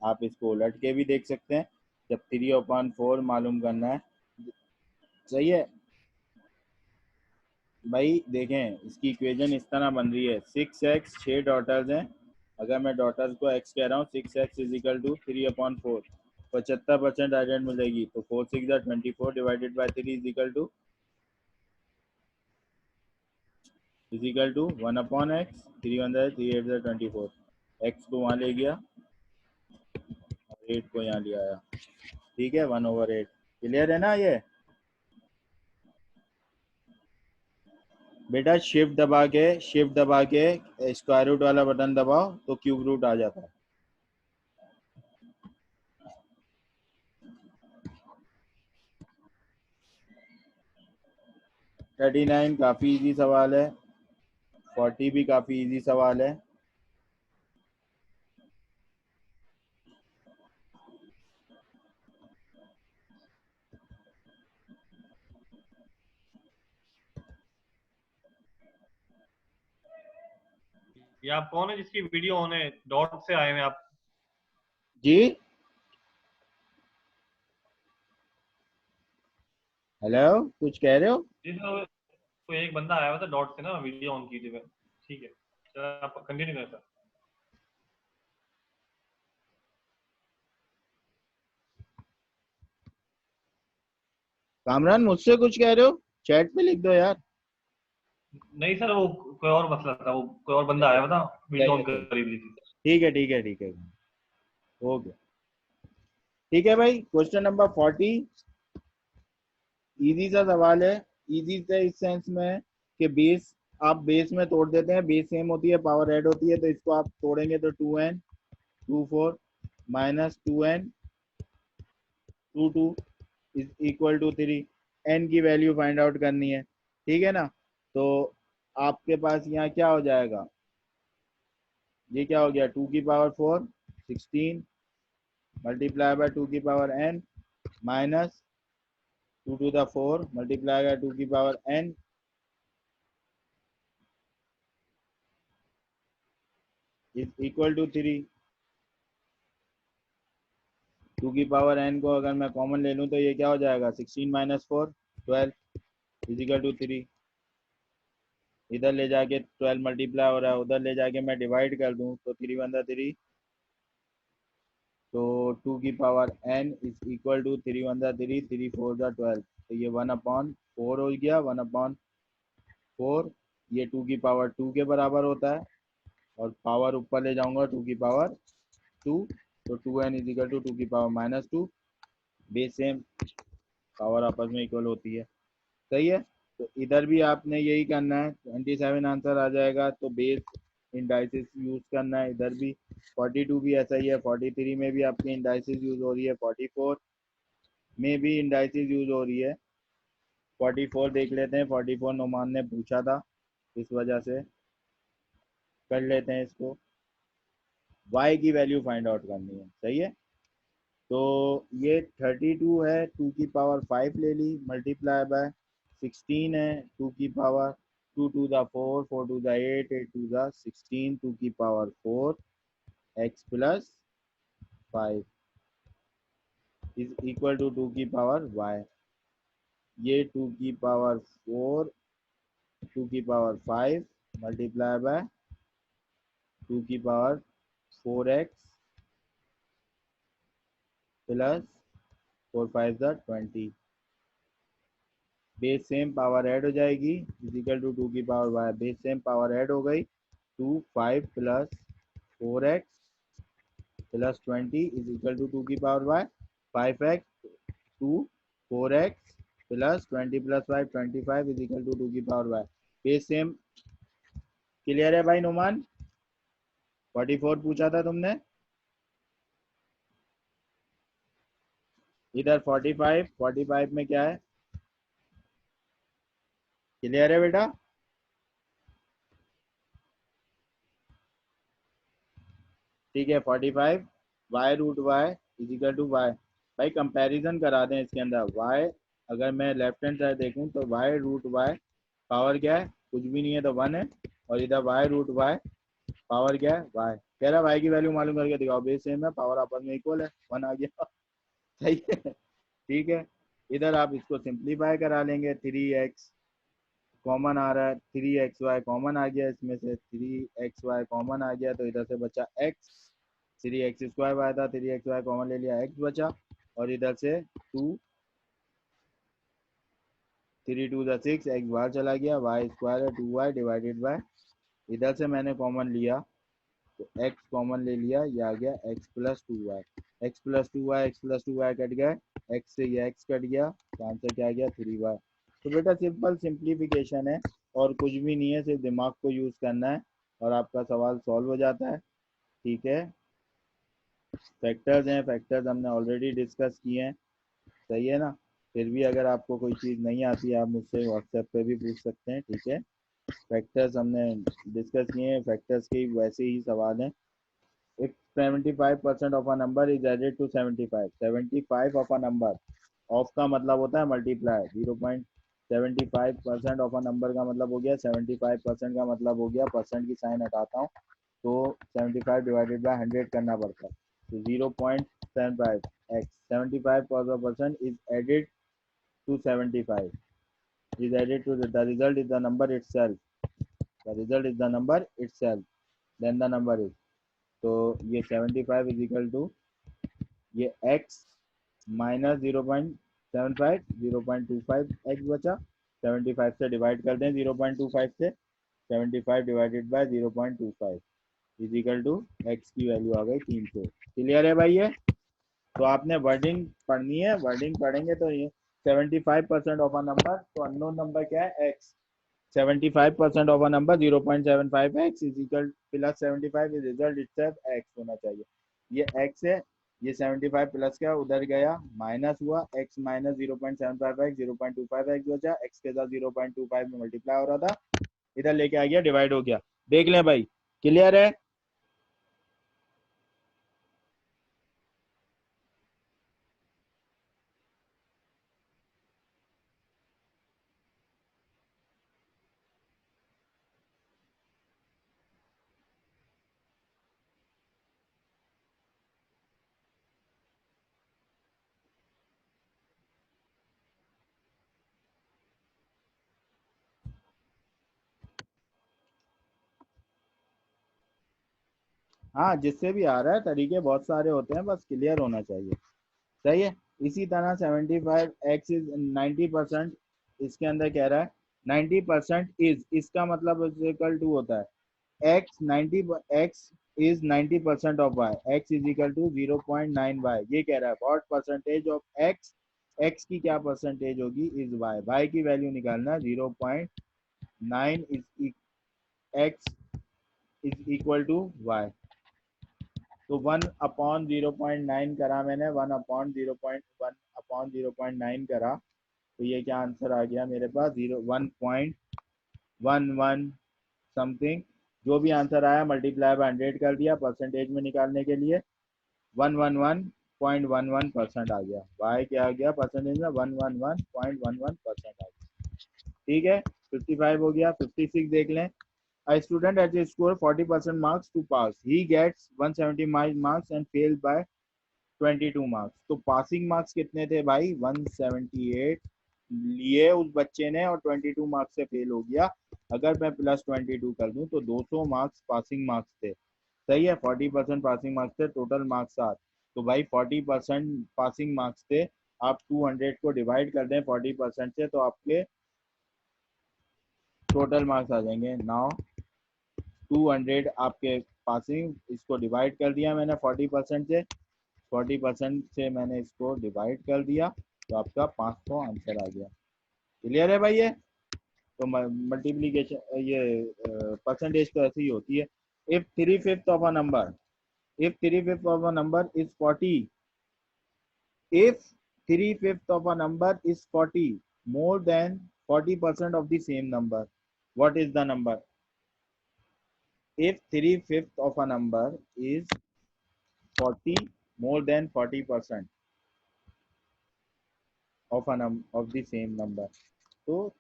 आप इसको उलट के भी देख सकते हैं, जब 3/4 मालूम करना है, सही है। भाई देखें इसकी इक्वेशन इस तरह बन रही है, 6x 6 डॉटर्स हैं, अगर मैं डॉटर्स को x कह रहा हूँ, 6x इज इक्वल टू 3/4, 75% आइडेंट मिलेगी, तो 4 6 24 divided by 3 is equal to is equal to 1/x, 3 1 3 8 24, x को वहाँ ले गया और 8 को यहाँ ले आया, ठीक है, 1/8। क्लियर है ना ये बेटा? शिफ्ट दबा के स्क्वायर रूट वाला बटन दबाओ तो क्यूब रूट आ जाता है। 39 काफी इजी सवाल है, 40 भी काफी इजी सवाल है। ये आप कौन है जिसकी वीडियो ऑन है? डॉट से आए हैं आप? जी हेलो, कुछ कह रहे हो? जी सर, कोई एक बंदा आया हुआ था डॉट से ना, वीडियो ऑन कीजिए। ठीक है सर, आप कंटिन्यू करें सर। कामरान मुझसे कुछ कह रहे हो? चैट पे लिख दो यार। नहीं सर, वो कोई और मसला था, वो कोई और बंदा आया हुआ था, वीडियो सही ऑन है, सही। कर ली थी। ठीक है, ठीक है, ठीक है, ओके। ठीक है भाई, क्वेश्चन नंबर 40 इजी सा सवाल है। इजी से इस सेंस में कि बेस, आप बेस में तोड़ देते हैं, बेस सेम होती है, पावर ऐड होती है, तो इसको आप तोड़ेंगे तो 2n 24 माइनस 2n 22 is equal to 3। n की वैल्यू फाइंड आउट करनी है, ठीक है ना? तो आपके पास यहाँ क्या हो जाएगा, ये क्या हो गया, 2 की पावर 4 16 मल्टीप्लाई बाय 2 की power n minus 2 to the 4 multiply by 2 की power n is equal to 3। 2 की पावर n को अगर मैं कॉमन ले लूँ तो ये क्या हो जाएगा, 16 माइनस 4 12 इजिकल टू 3। इधर ले जाके 12 मल्टीप्लाई हो रहा है, उधर ले जाके मैं डिवाइड कर दूँ तो 3 वन दा 3, तो 2 की power n is equal to 3 one दा 3 3 4 दा 12, तो ये 1/4 हो गया, 1/4। ये 2 की पावर 2 के बराबर होता है और पावर ऊपर ले जाऊंगा 2 की पावर 2, तो 2n इज इक्वल टू 2 की power minus 2। Base same, power आपस में इक्वल होती है, सही है। तो इधर भी आपने यही करना है, 27 आंसर आ जाएगा, तो बेस इंडाइसिस यूज करना है इधर भी। 42 भी ऐसा ही है, 43 में भी आपकी इंडाइसिस यूज हो रही है, 44 में भी इंडाइसिस यूज हो रही है। 44 देख लेते हैं, 44 नुमान ने पूछा था, इस वजह से कर लेते हैं इसको। y की वैल्यू फाइंड आउट करनी है, सही है। तो ये 32 है, 2 की पावर 5 ले ली, मल्टीप्लाई बाय 16 है, 2 की power 2 to the 4 4 to the 8 8 to the 16 2 की power 4 x plus 5 is equal to 2 की पावर y। ये 2 की पावर 4 2 की पावर 5 मल्टीप्लाई बाय 2 की power 4x plus 4 5 20। Base same, power add हो जाएगी, इजिकल टू 2 की power Y. Base same, power add हो गई, 2 5 plus 4x plus 20 is equal to 2 की power Y. 5x 2 4x plus 20 plus 5 25 is equal to 2 की power Y. Base same, clear है भाई नुमान? 44 पूछा था तुमने, इधर 45, 45 में क्या है, क्लियर है बेटा? ठीक है, 45 Y root Y is equal to Y. भाई कंपैरिजन करा दें इसके अंदर, वाई अगर मैं लेफ्ट हैंड साइड देखूं तो वाई रूट वाई पावर क्या है, कुछ भी नहीं है तो 1 है, और इधर वाई रूट वाई पावर क्या है, वाई। कह रहा वाई की वैल्यू मालूम करके दिखाओ, बेस सेम है, पावर आपस में इक्वल है, 1 आ गया सही है, ठीक है। इधर आप इसको सिंप्लीफाई करा लेंगे, 3x कॉमन आ रहा है, 3xy कॉमन आ गया, इसमें से 3xy कॉमन आ गया तो इधर से बचा x, 3x² आया था, 3xy कॉमन ले लिया, x बचा, और इधर से 2 3 टू द 6, एक्स बाहर चला गया, वाई स्क्वायर है 2y डिवाइडेड बाय, इधर से मैंने कॉमन लिया तो x कॉमन ले लिया, ये आ गया x plus 2y, x plus 2y, x plus 2y cut गए, x से ये x कट गया, तो आंसर क्या आ गया 3y। तो बेटा सिंपल सिंप्लीफिकेशन है और कुछ भी नहीं है, सिर्फ दिमाग को यूज करना है और आपका सवाल सॉल्व हो जाता है। ठीक है, फैक्टर्स हैं, फैक्टर्स हमने ऑलरेडी डिस्कस किए हैं, सही है ना। फिर भी अगर आपको कोई चीज़ नहीं आती है आप मुझसे व्हाट्सएप पे भी पूछ सकते हैं, ठीक है। फैक्टर्स हमने डिस्कस किए हैं, फैक्टर्स के वैसे ही सवाल हैं। If 75% of a number is added to 75, 75 of a number, of का मतलब होता है मल्टीप्लाई, 0.75% ऑफ अ नंबर का मतलब हो गया 75%, का मतलब हो गया परसेंट की साइन हटाता हूँ तो 75 डिवाइडेड बाय 100 करना पड़ता है, तो 0.75 x 75% is added to 75, is added to the result is the number itself, the result is the number itself, then the number is, तो ये 75 इज इक्वल टू ये x माइनस 0.75, 0.25 x बचा, 75 से डिवाइड कर दें 0.25 से, 75 divided by 0.25 is equal to x की वैल्यू आ गई 300। क्लियर है भाई ये? तो आपने वर्डिंग पढ़नी है, वर्डिंग पढ़ेंगे तो ये 75% ऑफ अ नंबर, तो अननोन नंबर क्या है x, 75% of a number 0.75x is equal plus 75 is result itself x होना चाहिए, ये x है, ये 75 प्लस क्या उधर गया माइनस हुआ, x माइनस 0.75x 0.25x बचा, x के साथ 0.25 में मल्टीप्लाई हो रहा था, इधर लेके आ गया डिवाइड हो गया। देख लें भाई, क्लियर है? हाँ, जिससे भी आ रहा है, तरीके बहुत सारे होते हैं, बस क्लियर होना चाहिए, सही है। इसी तरह 75 एक्स इज 90%, इसके अंदर कह रहा है 90% इज, इसका मतलब इक्वल टू होता है X 90, X is 90% of Y, X is equal to 0.9 Y, ये कह रहा है what percentage of X, X की क्या परसेंटेज होगी इज वाई, वाई की वैल्यू निकालना 0.9 is X is equal to Y, तो 1/0.9 करा मैंने, 1/0.9 करा, तो ये क्या आंसर आ गया मेरे पास 1.11 समथिंग, जो भी आंसर आया मल्टीप्लाई बाय 100 कर दिया परसेंटेज में निकालने के लिए, 111.11% आ गया, वाई क्या आ गया परसेंटेज में 111.11% आ गया। ठीक है, 55 हो गया। 56 देख लें, A student has scored 40% marks to pass. He gets 170 marks and fails by 22 marks, तो पासिंग मार्क्स कितने थे भाई 178 लिए उस बच्चे ने और 22 मार्क्स से फेल हो गया, अगर मैं प्लस 22 कर दूं तो 200 मार्क्स पासिंग मार्क्स थे, सही है। 40% पासिंग मार्क्स थे, टोटल मार्क्स 7, तो भाई 40% पासिंग मार्क्स थे, आप 200 को डिवाइड कर दें 40% से तो आपके टोटल मार्क्स आ जाएंगे। नाउ 200 आपके पासिंग, इसको डिवाइड कर दिया मैंने 40% से, 40% से मैंने इसको डिवाइड कर दिया तो आपका 500 आंसर आ गया। क्लियर है भाई ये? तो मल्टीप्लीकेशन ये परसेंटेज तो ऐसी ही होती है। If 3/5 of a number, if 3/5 of a number is 40, if 3/5 of a number is 40 more than 40% of the same number, what is the number? If 3/5 of a number is 40 more than 40% of of the same number, so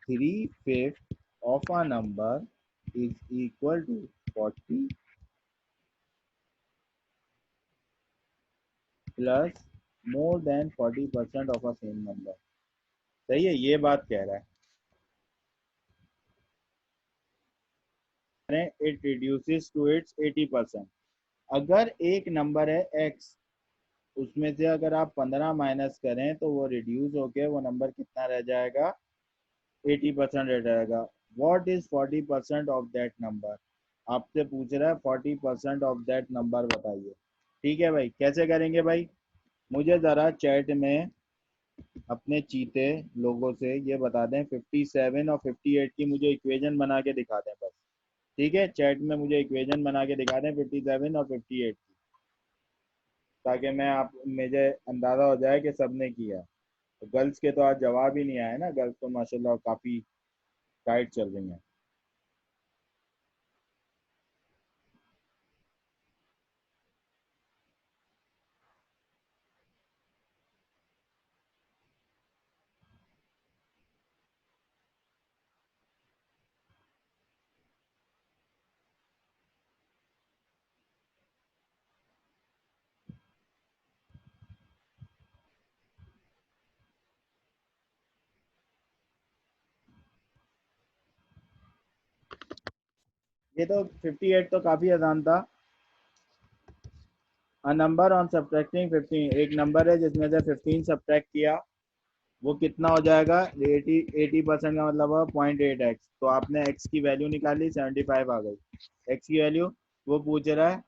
3/5 of a number is equal to 40 plus more than 40% of a same number, सही है, ये बात कह रहा है। इट रिड्यूसेस टू इट्स 80%, अगर एक नंबर है x, उसमें से अगर आप 15 माइनस करें तो वो रिड्यूस होके वो नंबर कितना रह जाएगा 80% रहेगा। What is 40% of that number? आपसे पूछ रहा है 40% ऑफ दैट नंबर बताइए। ठीक है भाई, कैसे करेंगे भाई? मुझे ज़रा चैट में अपने चीते लोगों से ये बता दें 57 और 58 की मुझे इक्वेशन बना के दिखा दें बस। ठीक है, चैट में मुझे इक्वेशन बना के दिखा दें 57 और 58 की, ताकि मैं आप मुझे अंदाज़ा हो जाए कि सबने किया। तो गर्ल्स के तो आज जवाब ही नहीं आए ना, गर्ल्स तो माशाल्लाह काफ़ी टाइट चल रही हैं। ये तो 58 तो काफ़ी आसान था। अ नंबर ऑन सब्ट्रैक्टिंग 15, एक नंबर है जिसमें से 15 सब्ट्रैक्ट किया, वो कितना हो जाएगा? 80% का मतलब है 0.8x। तो आपने x की वैल्यू निकाली, 75 आ गई। x की वैल्यू वो पूछ रहा है